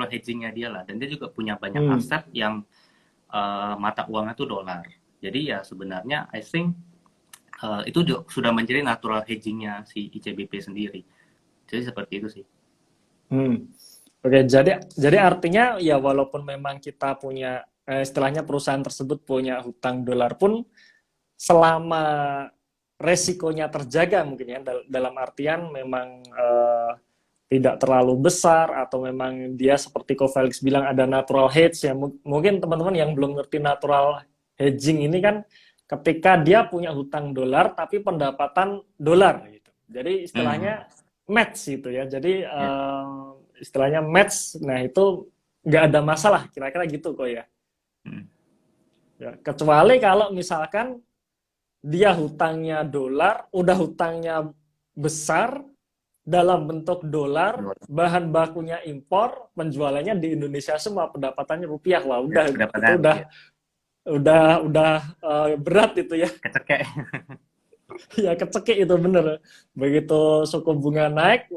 hedgingnya dia lah. Dan dia juga punya banyak Hmm. aset yang mata uangnya tuh dolar. Jadi ya sebenarnya I think itu sudah menjadi natural hedgingnya si ICBP sendiri. Jadi seperti itu sih. Hmm. Oke, jadi artinya ya walaupun memang kita punya istilahnya perusahaan tersebut punya hutang dolar pun selama resikonya terjaga mungkin ya dalam artian memang tidak terlalu besar atau memang dia seperti Ko Felix bilang ada natural hedge ya mungkin teman-teman yang belum ngerti natural hedging ini kan ketika dia punya hutang dolar tapi pendapatan dolar gitu. Jadi Hmm. istilahnya match gitu ya. Jadi Ya. istilahnya match. Nah itu nggak ada masalah kira-kira gitu kok ya. Hmm. Ya, kecuali kalau misalkan dia hutangnya dolar, udah hutangnya besar dalam bentuk dolar, bahan bakunya impor, penjualannya di Indonesia semua, pendapatannya rupiah. Wah, Ya, udah itu pendapatan udah rupiah. udah berat itu ya. Kecekek. Ya kecekik itu bener. Begitu suku bunga naik,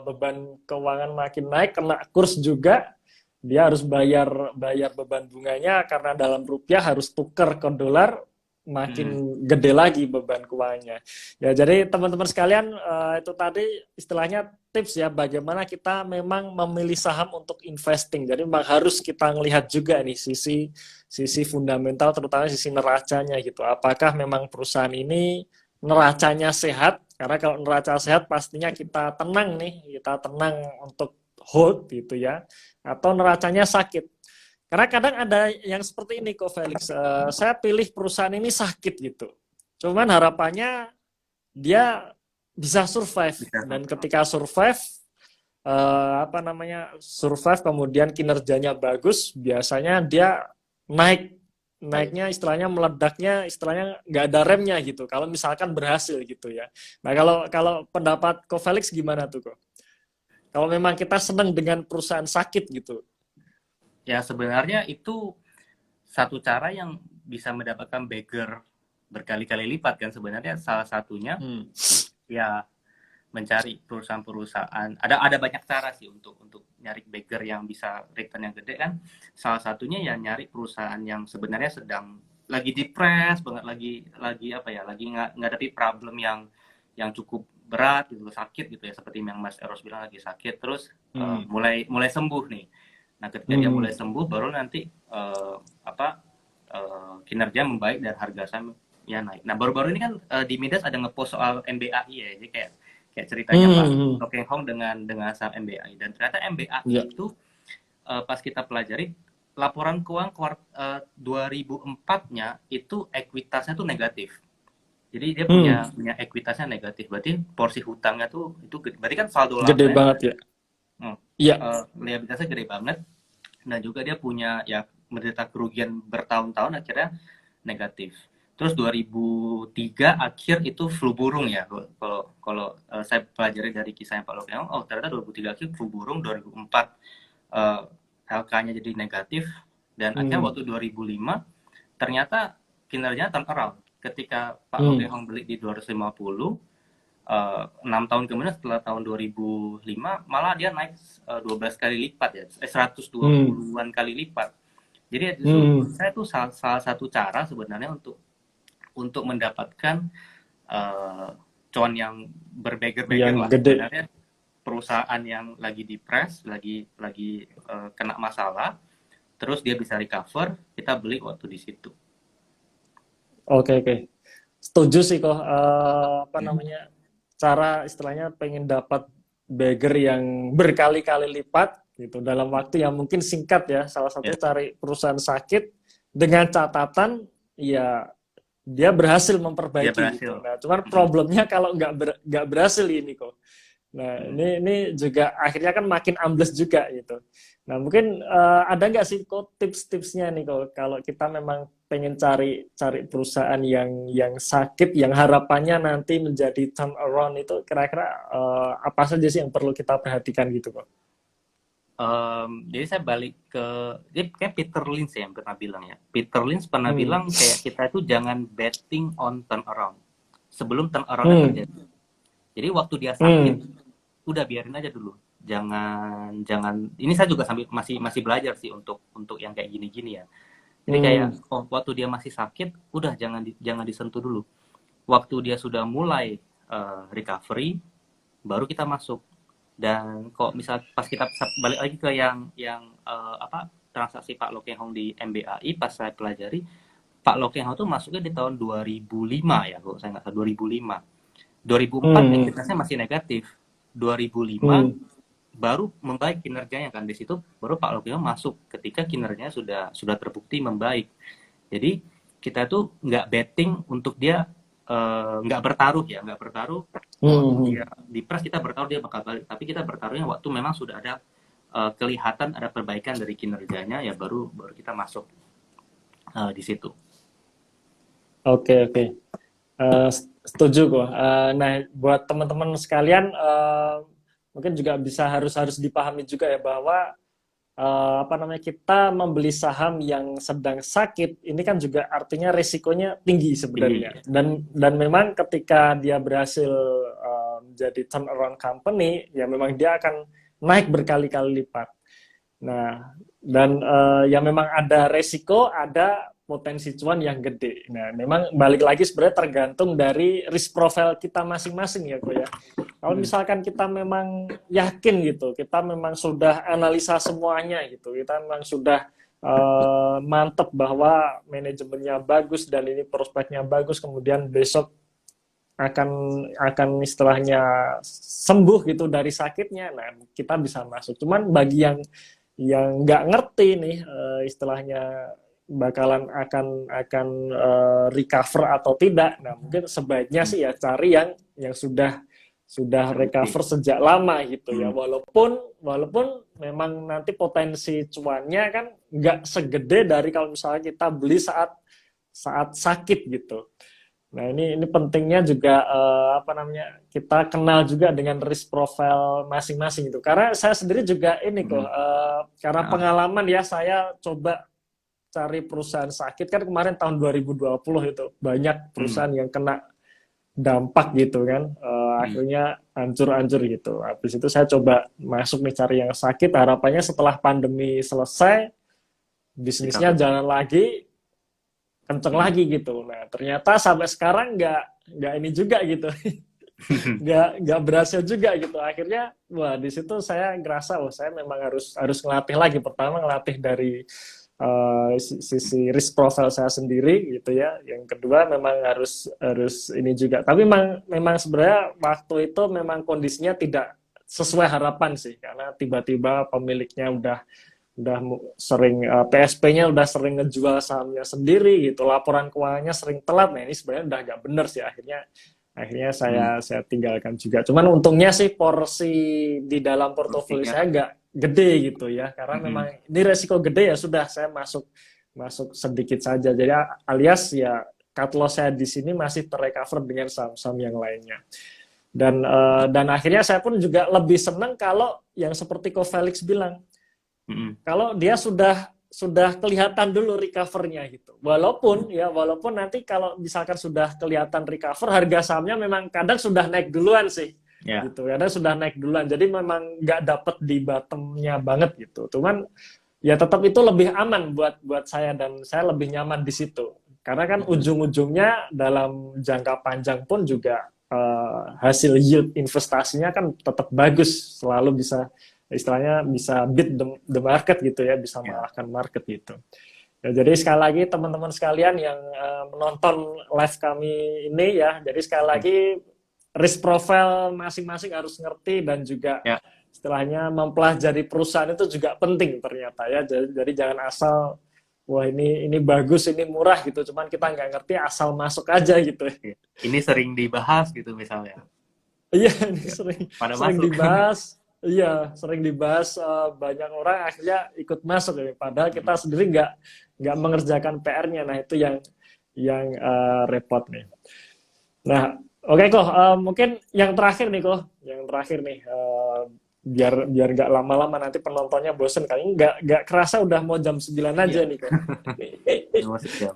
beban keuangan makin naik, kena kurs juga, dia harus bayar bayar beban bunganya karena dalam rupiah harus tuker ke dolar, Hmm. makin gede lagi beban keuangannya. Ya jadi teman-teman sekalian itu tadi istilahnya tips ya bagaimana kita memang memilih saham untuk investing. Jadi memang harus kita melihat juga nih sisi sisi fundamental terutama sisi neracanya gitu. Apakah memang perusahaan ini neracanya sehat? Karena kalau neraca sehat pastinya kita tenang nih, kita tenang untuk hold gitu ya. Atau neracanya sakit. Karena kadang ada yang seperti ini kok Felix. Saya pilih perusahaan ini sakit gitu. Cuman harapannya dia bisa survive Bisa. dan ketika survive apa namanya survive kemudian kinerjanya bagus biasanya dia naik Baik. naiknya istilahnya meledaknya istilahnya nggak ada remnya gitu kalau misalkan berhasil gitu ya. Nah kalau kalau pendapat Ko Felix gimana tuh kok kalau memang kita senang dengan perusahaan sakit gitu. Ya sebenarnya itu satu cara yang bisa mendapatkan bagger berkali-kali lipat kan, sebenarnya salah satunya Hmm. ya mencari perusahaan-perusahaan, ada banyak cara sih untuk nyari bagger yang bisa return yang gede kan. Salah satunya ya nyari perusahaan yang sebenarnya sedang lagi depres banget, lagi apa ya, lagi ngadapi problem yang cukup berat gitu, sakit gitu ya, seperti yang Mas Eros bilang lagi sakit terus Hmm. mulai mulai sembuh nih. Nah ketika dia Hmm. mulai sembuh baru nanti apa kinerja membaik dan harga saham ya naik. Nah baru-baru ini kan di Midas ada ngepost soal MBAI ya, jadi kayak ceritanya Pak Hmm. Tokeng Hong dengan saham MBAI, dan ternyata MBAI Ya. itu pas kita pelajari laporan keuangan 2004-nya itu ekuitasnya tuh negatif. Jadi dia Hmm. punya ekuitasnya negatif. Berarti porsi hutangnya tuh itu berarti kan saldo Gede labanya banget ya. Iya. liabilitasnya gede banget, dan juga dia punya ya menderita kerugian bertahun-tahun akhirnya negatif. Terus 2003 akhir itu flu burung ya, kalau kalau saya pelajari dari kisahnya Pak Lokeong, oh ternyata 2003 akhir flu burung, 2004 LK-nya jadi negatif, dan akhirnya waktu 2005 ternyata kinerjanya turn around. Ketika Pak Lokeong beli di 250, 6 tahun kemudian setelah tahun 2005 malah dia naik 12 kali lipat ya, 120-an kali lipat. Jadi justru menurut saya itu salah satu cara sebenarnya untuk mendapatkan cuan yang berbeger-beger lah. Gede. Sebenarnya perusahaan yang lagi depres, lagi kena masalah, terus dia bisa recover, kita beli waktu di situ. Oke. Setuju sih kok, apa namanya, cara istilahnya pengen dapat bagger yang berkali-kali lipat gitu dalam waktu yang mungkin singkat ya. Salah satunya cari perusahaan sakit dengan catatan ya dia berhasil memperbaiki gitu. Nah, cuman problemnya kalau nggak berhasil ini kok. Nah, ini juga akhirnya kan makin ambles juga gitu. Nah, mungkin ada nggak sih kok tips-tipsnya nih kok kalau kita memang pengen cari perusahaan yang sakit, yang harapannya nanti menjadi turnaround, itu kira-kira apa saja sih yang perlu kita perhatikan gitu kok? Jadi saya balik jadi kayak Peter Lynch ya yang pernah bilang ya. Peter Lynch pernah bilang kayak kita itu jangan betting on turnaround sebelum turnaround terjadi. Jadi waktu dia sakit, udah biarin aja dulu. Jangan. Ini saya juga sambil masih belajar sih untuk yang kayak gini-gini ya. Jadi kayak waktu dia masih sakit, udah jangan disentuh dulu. Waktu dia sudah mulai recovery, baru kita masuk. Dan kok misal pas kita balik lagi ke yang transaksi Pak Loh Keng Hong di MBAI, pas saya pelajari, Pak Loh Keng Hong tuh masuknya di tahun 2005 ya, kalau saya nggak salah 2005. 2004 ekuitasnya masih negatif. 2005 baru membaik kinerjanya kan, di situ baru Pak Loh Keng Hong masuk ketika kinerjanya sudah terbukti membaik. Jadi kita tuh nggak betting untuk dia nggak bertaruh. Waktu dia di press kita bertaruh dia bakal balik, tapi kita bertaruhnya waktu memang sudah ada kelihatan ada perbaikan dari kinerjanya, ya baru kita masuk di situ. Oke. Setuju kok. Nah, buat teman-teman sekalian, mungkin juga harus dipahami juga ya bahwa kita membeli saham yang sedang sakit ini kan juga artinya resikonya tinggi sebenarnya. Dan memang ketika dia berhasil menjadi turnaround company, ya memang dia akan naik berkali-kali lipat. Nah, dan ya memang ada resiko, ada potensi cuan yang gede. Nah, memang balik lagi sebenarnya tergantung dari risk profile kita masing-masing ya, kok ya. Kalau misalkan kita memang yakin gitu, kita memang sudah analisa semuanya gitu, kita memang sudah mantep bahwa manajemennya bagus dan ini prospeknya bagus, kemudian besok akan istilahnya sembuh gitu dari sakitnya, nah kita bisa masuk. Cuman bagi yang nggak ngerti nih istilahnya bakalan akan recover atau tidak, nah mungkin sebaiknya sih ya cari yang sudah recover sejak lama gitu ya, walaupun memang nanti potensi cuannya kan nggak segede dari kalau misalnya kita beli saat sakit gitu. Nah ini pentingnya juga kita kenal juga dengan risk profile masing-masing itu, karena saya sendiri juga ini kok karena pengalaman ya, saya coba cari perusahaan sakit kan kemarin tahun 2020 itu banyak perusahaan yang kena dampak gitu kan, akhirnya hancur gitu. Habis itu saya coba masuk nih cari yang sakit, harapannya setelah pandemi selesai bisnisnya jalan lagi, kenceng lagi gitu. Nah ternyata sampai sekarang nggak ini juga gitu. nggak berhasil juga gitu. Akhirnya di situ saya ngerasa saya memang harus ngelatih lagi. Pertama ngelatih dari sisi risk profile saya sendiri gitu ya. Yang kedua memang harus ini juga. Tapi memang sebenarnya waktu itu memang kondisinya tidak sesuai harapan sih, karena tiba-tiba pemiliknya udah sering PSP-nya udah sering ngejual sahamnya sendiri gitu, laporan keuangannya sering telat. Nah ini sebenarnya udah nggak bener sih, akhirnya saya tinggalkan juga. Cuman untungnya sih porsi di dalam portofolio saya gede gitu ya, karena memang ini resiko gede ya sudah saya masuk masuk sedikit saja. Jadi alias ya cut loss saya di sini masih terrecover dengan saham-saham yang lainnya. Dan akhirnya saya pun juga lebih senang kalau yang seperti Ko Felix bilang, kalau dia sudah kelihatan dulu recovernya gitu. Walaupun nanti kalau misalkan sudah kelihatan recover, harga sahamnya memang kadang sudah naik duluan sih. Gitu. Kadang sudah naik duluan. Jadi memang nggak dapet di bottomnya banget gitu. Cuman ya tetap itu lebih aman buat saya dan saya lebih nyaman di situ. Karena kan ujung-ujungnya dalam jangka panjang pun juga hasil yield investasinya kan tetap bagus, selalu bisa istilahnya bisa beat the market gitu ya, bisa mengalahkan market gitu. Ya, jadi sekali lagi teman-teman sekalian yang menonton live kami ini ya, jadi sekali lagi risk profile masing-masing harus ngerti dan juga istilahnya mempelajari perusahaan itu juga penting ternyata ya. Jadi jangan asal wah ini bagus, ini murah gitu, cuman kita nggak ngerti asal masuk aja gitu. Ini sering dibahas gitu misalnya. Iya, ini sering dibahas. Iya, sering dibahas, banyak orang akhirnya ikut masuk ya. Padahal kita sendiri nggak mengerjakan PR-nya. Nah itu yang repot nih. Nah, oke kok, mungkin yang terakhir nih kok, biar nggak lama-lama nanti penontonnya bosen kali ini, nggak kerasa udah mau jam 9 aja nih kok.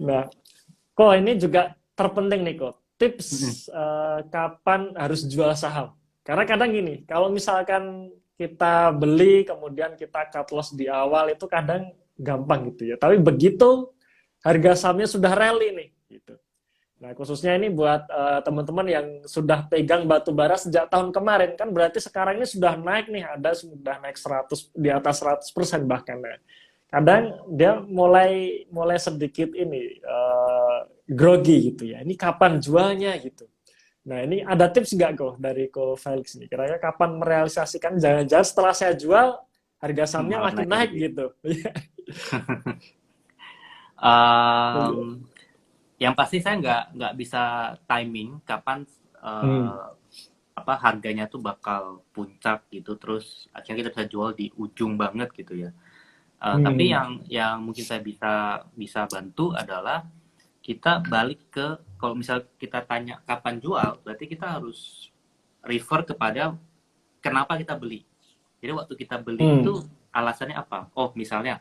Nah, kok ini juga terpenting nih kok, tips kapan harus jual saham. Karena kadang gini, kalau misalkan kita beli kemudian kita cut loss di awal itu kadang gampang gitu ya. Tapi begitu harga sahamnya sudah rally nih gitu. Nah, khususnya ini buat teman-teman yang sudah pegang batu bara sejak tahun kemarin, kan berarti sekarang ini sudah naik nih, sudah naik 100 di atas 100% bahkan ya. Kadang dia mulai sedikit ini grogi gitu ya. Ini kapan jualnya gitu. Nah, ini ada tips nggak kok dari Ko Felix nih? Kira-kira kapan merealisasikan? Jangan-jangan setelah saya jual harga sahamnya makin naik gitu. Yang pasti saya nggak bisa timing kapan harganya tuh bakal puncak gitu, terus akhirnya kita bisa jual di ujung banget gitu ya. Tapi yang mungkin saya bisa bantu adalah kita balik ke, kalau misal kita tanya kapan jual, berarti kita harus refer kepada kenapa kita beli. Jadi waktu kita beli itu alasannya apa? Oh, misalnya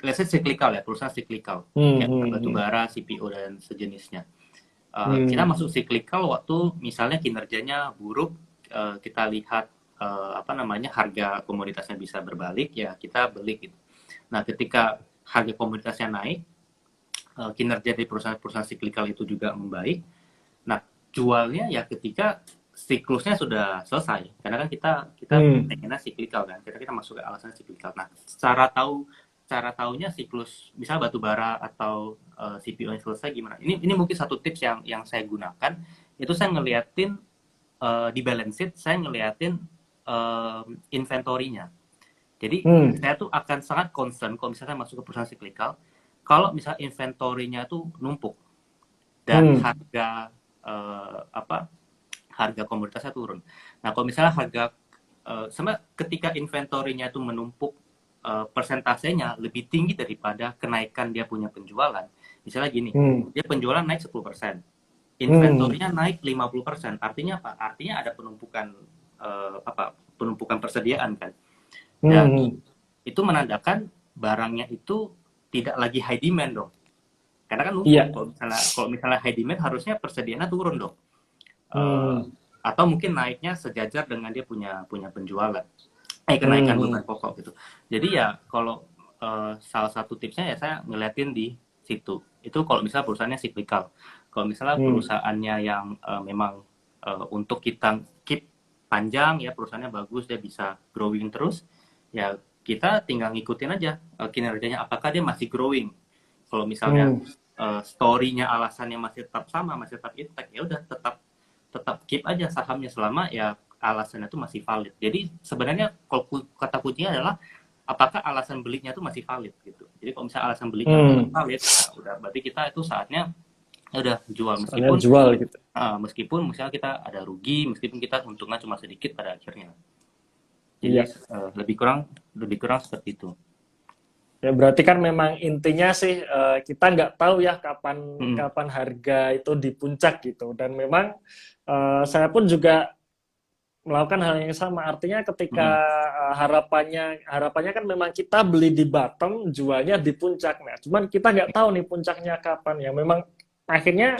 let's say cyclical ya, perusahaan cyclical, kayak batubara, CPO dan sejenisnya. Kita masuk cyclical waktu misalnya kinerjanya buruk, kita lihat harga komoditasnya bisa berbalik, ya kita beli gitu. Nah, ketika harga komoditasnya naik, kinerja dari perusahaan-perusahaan cyclical itu juga membaik. Nah, jualnya ya ketika siklusnya sudah selesai. Karena kan kita pengennya cyclical kan. Kita masuk ke alasan cyclical. Nah, cara taunya siklus misal batubara atau CPO yang selesai gimana? Ini mungkin satu tips yang saya gunakan. Itu saya ngeliatin di balance sheet, saya ngeliatin inventory-nya. Jadi saya tuh akan sangat concern kalau misalnya masuk ke perusahaan cyclical, kalau misalnya inventory-nya tuh numpuk dan harga komoditasnya turun. Nah, kalau misalnya ketika inventory-nya itu menumpuk, persentasenya lebih tinggi daripada kenaikan dia punya penjualan. Misalnya gini, dia penjualan naik 10%, inventory-nya naik 50%. Artinya apa? Artinya ada penumpukan persediaan kan. Dan itu menandakan barangnya itu tidak lagi high demand dong. Karena kan kalau misalnya high demand harusnya persediaannya turun dong. Atau mungkin naiknya sejajar dengan dia punya penjualan. Kenaikan beban pokok gitu. Jadi ya kalau salah satu tipsnya ya saya ngeliatin di situ. Itu kalau misalnya perusahaannya cyclical. Kalau misalnya perusahaannya yang memang untuk kita keep panjang ya, perusahaannya bagus, dia bisa growing terus, ya kita tinggal ngikutin aja kinerjanya, apakah dia masih growing. Kalau misalnya story-nya, alasannya masih tetap sama, masih tetap intact, ya udah tetap keep aja sahamnya selama ya alasannya itu masih valid. Jadi sebenarnya kalau kata kuncinya adalah apakah alasan belinya itu masih valid gitu. Jadi kalau misalnya alasan belinya itu valid, ya udah berarti kita itu saatnya ya udah jual, jual gitu. Meskipun misalnya kita ada rugi, meskipun kita untungnya cuma sedikit pada akhirnya. Jadi Iya. lebih kurang seperti itu. Ya berarti kan memang intinya sih kita nggak tahu ya kapan Mm-mm. kapan harga itu di puncak gitu. Dan memang saya pun juga melakukan hal yang sama. Artinya ketika Mm-mm. harapannya kan memang kita beli di bottom, jualnya di puncak. Nah, cuman kita nggak tahu nih puncaknya kapan ya. Memang akhirnya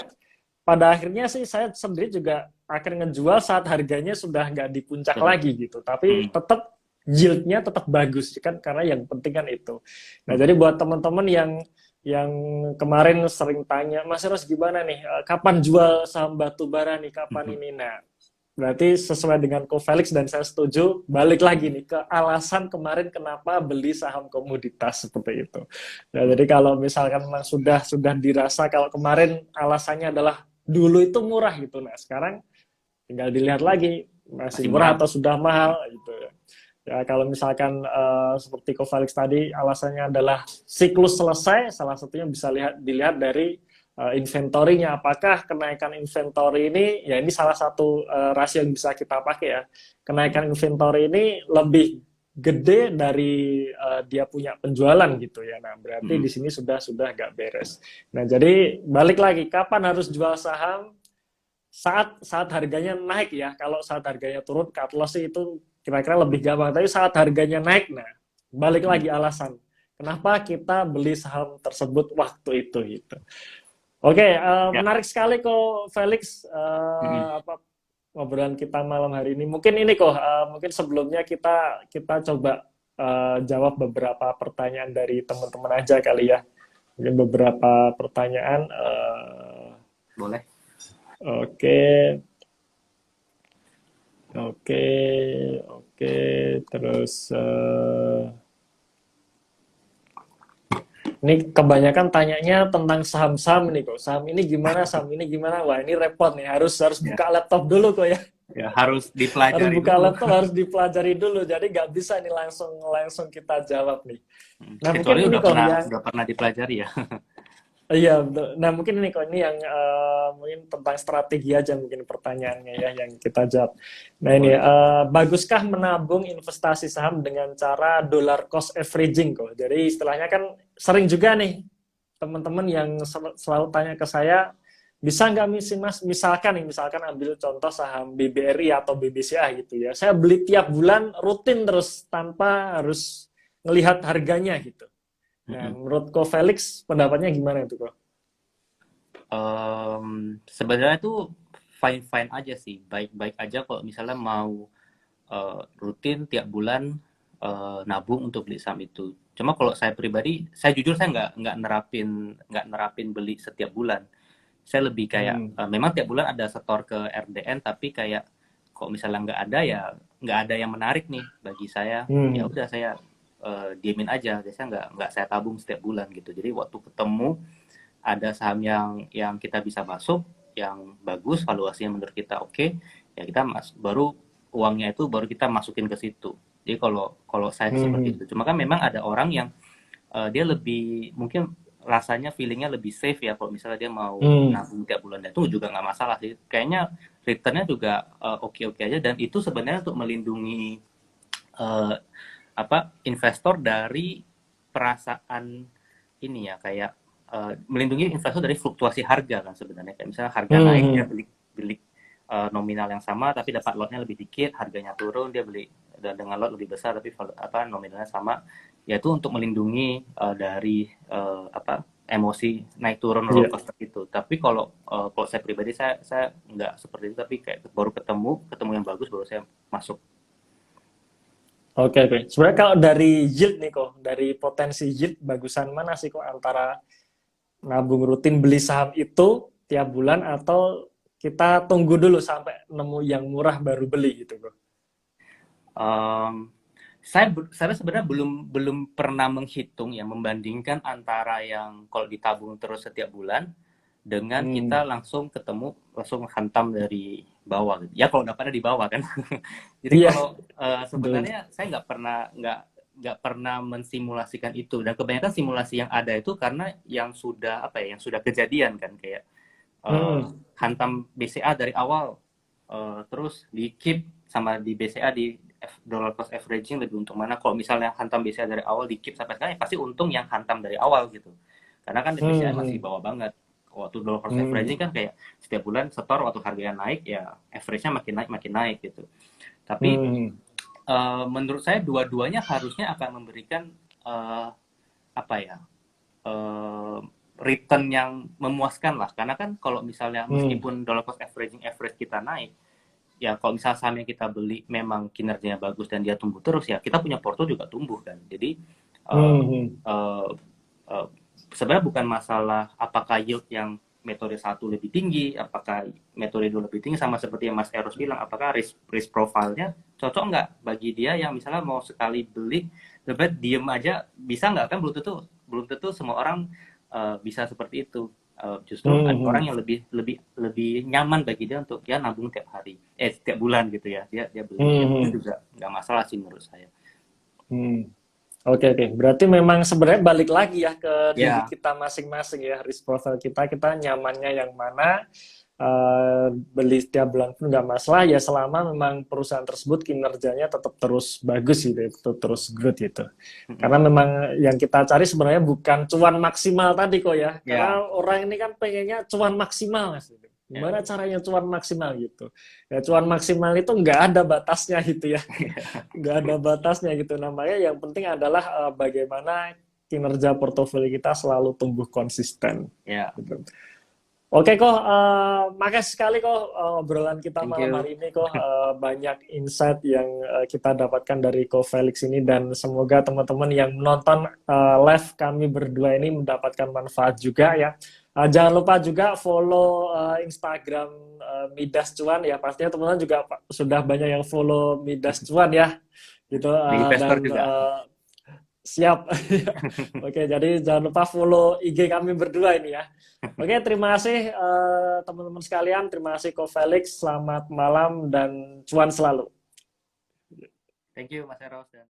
pada akhirnya sih saya sendiri juga akan ngejual saat harganya sudah nggak di puncak Betul. lagi gitu. Tapi Mm-mm. tetap yieldnya tetap bagus kan karena yang penting kan itu. Nah, Mm-mm. jadi buat teman-teman yang kemarin sering tanya, Mas Eros gimana nih? Kapan jual saham batu bara nih? Kapan Mm-mm. ini? Nah, berarti sesuai dengan Ko Felix dan saya setuju, balik lagi nih ke alasan kemarin kenapa beli saham komoditas seperti itu. Nah, jadi kalau misalkan memang sudah dirasa kalau kemarin alasannya adalah dulu itu murah gitu. Nah, sekarang tinggal dilihat lagi masih Masih murah murah. atau sudah mahal gitu ya. Ya, kalau misalkan seperti Ko Felix tadi alasannya adalah siklus selesai, salah satunya bisa dilihat dari inventorinya. Apakah kenaikan inventory ini, ya ini salah satu rasio yang bisa kita pakai ya. Kenaikan inventory ini lebih gede dari dia punya penjualan gitu ya. Nah, berarti di Mm-mm. sini sudah agak beres. Nah, jadi balik lagi, kapan harus jual saham? Saat harganya naik ya. Kalau saat harganya turun, cut loss itu kira-kira lebih gampang. Tapi saat harganya naik, nah balik Mm-mm. lagi alasan kenapa kita beli saham tersebut waktu itu gitu. Oke, Ya. menarik sekali kok Felix Mm-mm. apa ngobrolan kita malam hari ini. Mungkin ini kok mungkin sebelumnya kita kita coba jawab beberapa pertanyaan dari teman-teman aja kali ya. Mungkin beberapa pertanyaan. Boleh. Oke, oke, oke. Terus ini kebanyakan tanyanya tentang saham-saham nih kok. Saham ini gimana? Saham ini gimana? Wah ini repot nih. Harus Ya. buka laptop dulu kok ya. Ya, harus Harus dipelajari buka dulu. laptop, harus dipelajari dulu. Jadi nggak bisa nih langsung langsung kita jawab nih. Nah mungkin Kecuali ini udah kok pernah yang udah pernah dipelajari ya. iya, betul. Nah mungkin ini kok ini yang mungkin tentang strategi aja mungkin pertanyaannya ya yang kita jawab. Nah ini Boleh. baguskah menabung investasi saham dengan cara dollar cost averaging kok? Jadi istilahnya kan sering juga nih teman-teman yang selalu tanya ke saya, bisa nggak misi mas? Misalkan ambil contoh saham BBRI atau BBCA gitu ya. Saya beli tiap bulan rutin terus tanpa harus ngelihat harganya gitu. Nah, Mm-mm. menurut Ko Felix, pendapatnya gimana itu, Ko? Sebenarnya tuh fine-fine aja sih, baik-baik aja kalau misalnya mau rutin tiap bulan nabung untuk beli saham itu. Cuma kalau saya pribadi, saya jujur saya nggak nerapin beli setiap bulan. Saya lebih kayak Hmm. memang tiap bulan ada setor ke RDN, tapi kayak kok misalnya nggak ada ya nggak ada yang menarik nih bagi saya. Ya Hmm. udah saya diemin aja, biasanya nggak saya tabung setiap bulan gitu. Jadi waktu ketemu ada saham yang kita bisa masuk, yang bagus, valuasinya menurut kita oke, ya kita baru uangnya itu baru kita masukin ke situ. Jadi kalau kalau saya seperti Hmm. itu. Cuma kan memang ada orang yang dia lebih mungkin rasanya feelingnya lebih safe ya kalau misalnya dia mau Hmm. nabung tiap bulan itu juga nggak masalah sih. Kayaknya returnnya juga oke-oke aja dan itu sebenarnya untuk melindungi eh, investor dari perasaan ini ya kayak melindungi investor dari fluktuasi harga kan sebenarnya kayak misalnya harga naik dia Hmm. beli beli nominal yang sama tapi dapat lotnya lebih dikit harganya turun dia beli dan dengan lot lebih besar tapi nominalnya sama yaitu untuk melindungi dari emosi naik turun roller Iya. coaster itu tapi kalau saya pribadi saya nggak seperti itu tapi kayak baru ketemu yang bagus baru saya masuk. Oke, oke. Sebenarnya kalau dari yield nih kok, dari potensi yield bagusan mana sih kok antara nabung rutin beli saham itu tiap bulan atau kita tunggu dulu sampai nemu yang murah baru beli gitu kok. Um, saya sebenarnya belum belum pernah menghitung ya membandingkan antara yang kalau ditabung terus setiap bulan dengan kita Hmm. langsung hantam dari bawah gitu. Ya kalau dapatnya di bawah kan. Jadi Iya, kalau betul. sebenarnya saya nggak pernah mensimulasikan itu dan kebanyakan simulasi yang ada itu karena yang sudah yang sudah kejadian kan kayak eh, Hmm. hantam BCA dari awal terus di keep sama di BCA dollar cost averaging lebih untung mana. Kalau misalnya hantam BCA dari awal di keep sampai sekarang, ya pasti untung yang hantam dari awal gitu. Karena kan BCA masih bawah banget. Waktu dollar cost averaging kan kayak setiap bulan setor, waktu harganya naik ya average-nya makin naik gitu. Tapi menurut saya dua-duanya harusnya akan memberikan apa ya, return yang memuaskan lah. Karena kan kalau misalnya meskipun dollar cost averaging average kita naik, ya kalau misalnya saham yang kita beli memang kinerjanya bagus dan dia tumbuh terus, ya kita punya porto juga tumbuh kan. Jadi sebenarnya bukan masalah apakah yield yang metode satu lebih tinggi, apakah metode dua lebih tinggi, sama seperti yang Mas Eros bilang, apakah risk profile-nya cocok nggak bagi dia yang misalnya mau sekali beli, lebih diem aja, bisa nggak kan? Belum tentu semua orang bisa seperti itu. Justru ada orang yang lebih nyaman bagi dia untuk dia nabung tiap hari, tiap bulan gitu ya, dia beli, itu juga nggak masalah sih menurut saya. Oke. Berarti memang sebenarnya balik lagi ya ke diri kita masing-masing ya, risk profile kita nyamannya yang mana, beli setiap bulan pun nggak masalah ya, selama memang perusahaan tersebut kinerjanya tetap terus bagus gitu, tetap terus growth gitu. Karena memang yang kita cari sebenarnya bukan cuan maksimal tadi kok ya, karena orang ini kan pengennya cuan maksimal Mas. Gimana caranya cuan maksimal gitu? Ya cuan maksimal itu nggak ada batasnya gitu ya, nggak ada batasnya gitu. Namanya yang penting adalah bagaimana kinerja portofolio kita selalu tumbuh konsisten. Gitu. Oke kok, makasih sekali kok obrolan kita malam hari ini kok, banyak insight yang kita dapatkan dari Ko Felix ini, dan semoga teman-teman yang menonton live kami berdua ini mendapatkan manfaat juga ya. Jangan lupa juga follow Instagram Midas Cuan ya, pastinya teman-teman juga sudah banyak yang follow Midas Cuan ya, gitu. Dan juga. Siap. Oke, jadi jangan lupa follow IG kami berdua ini ya. Oke, terima kasih teman-teman sekalian, terima kasih Ko Felix, selamat malam dan cuan selalu. Thank you Mas Eros.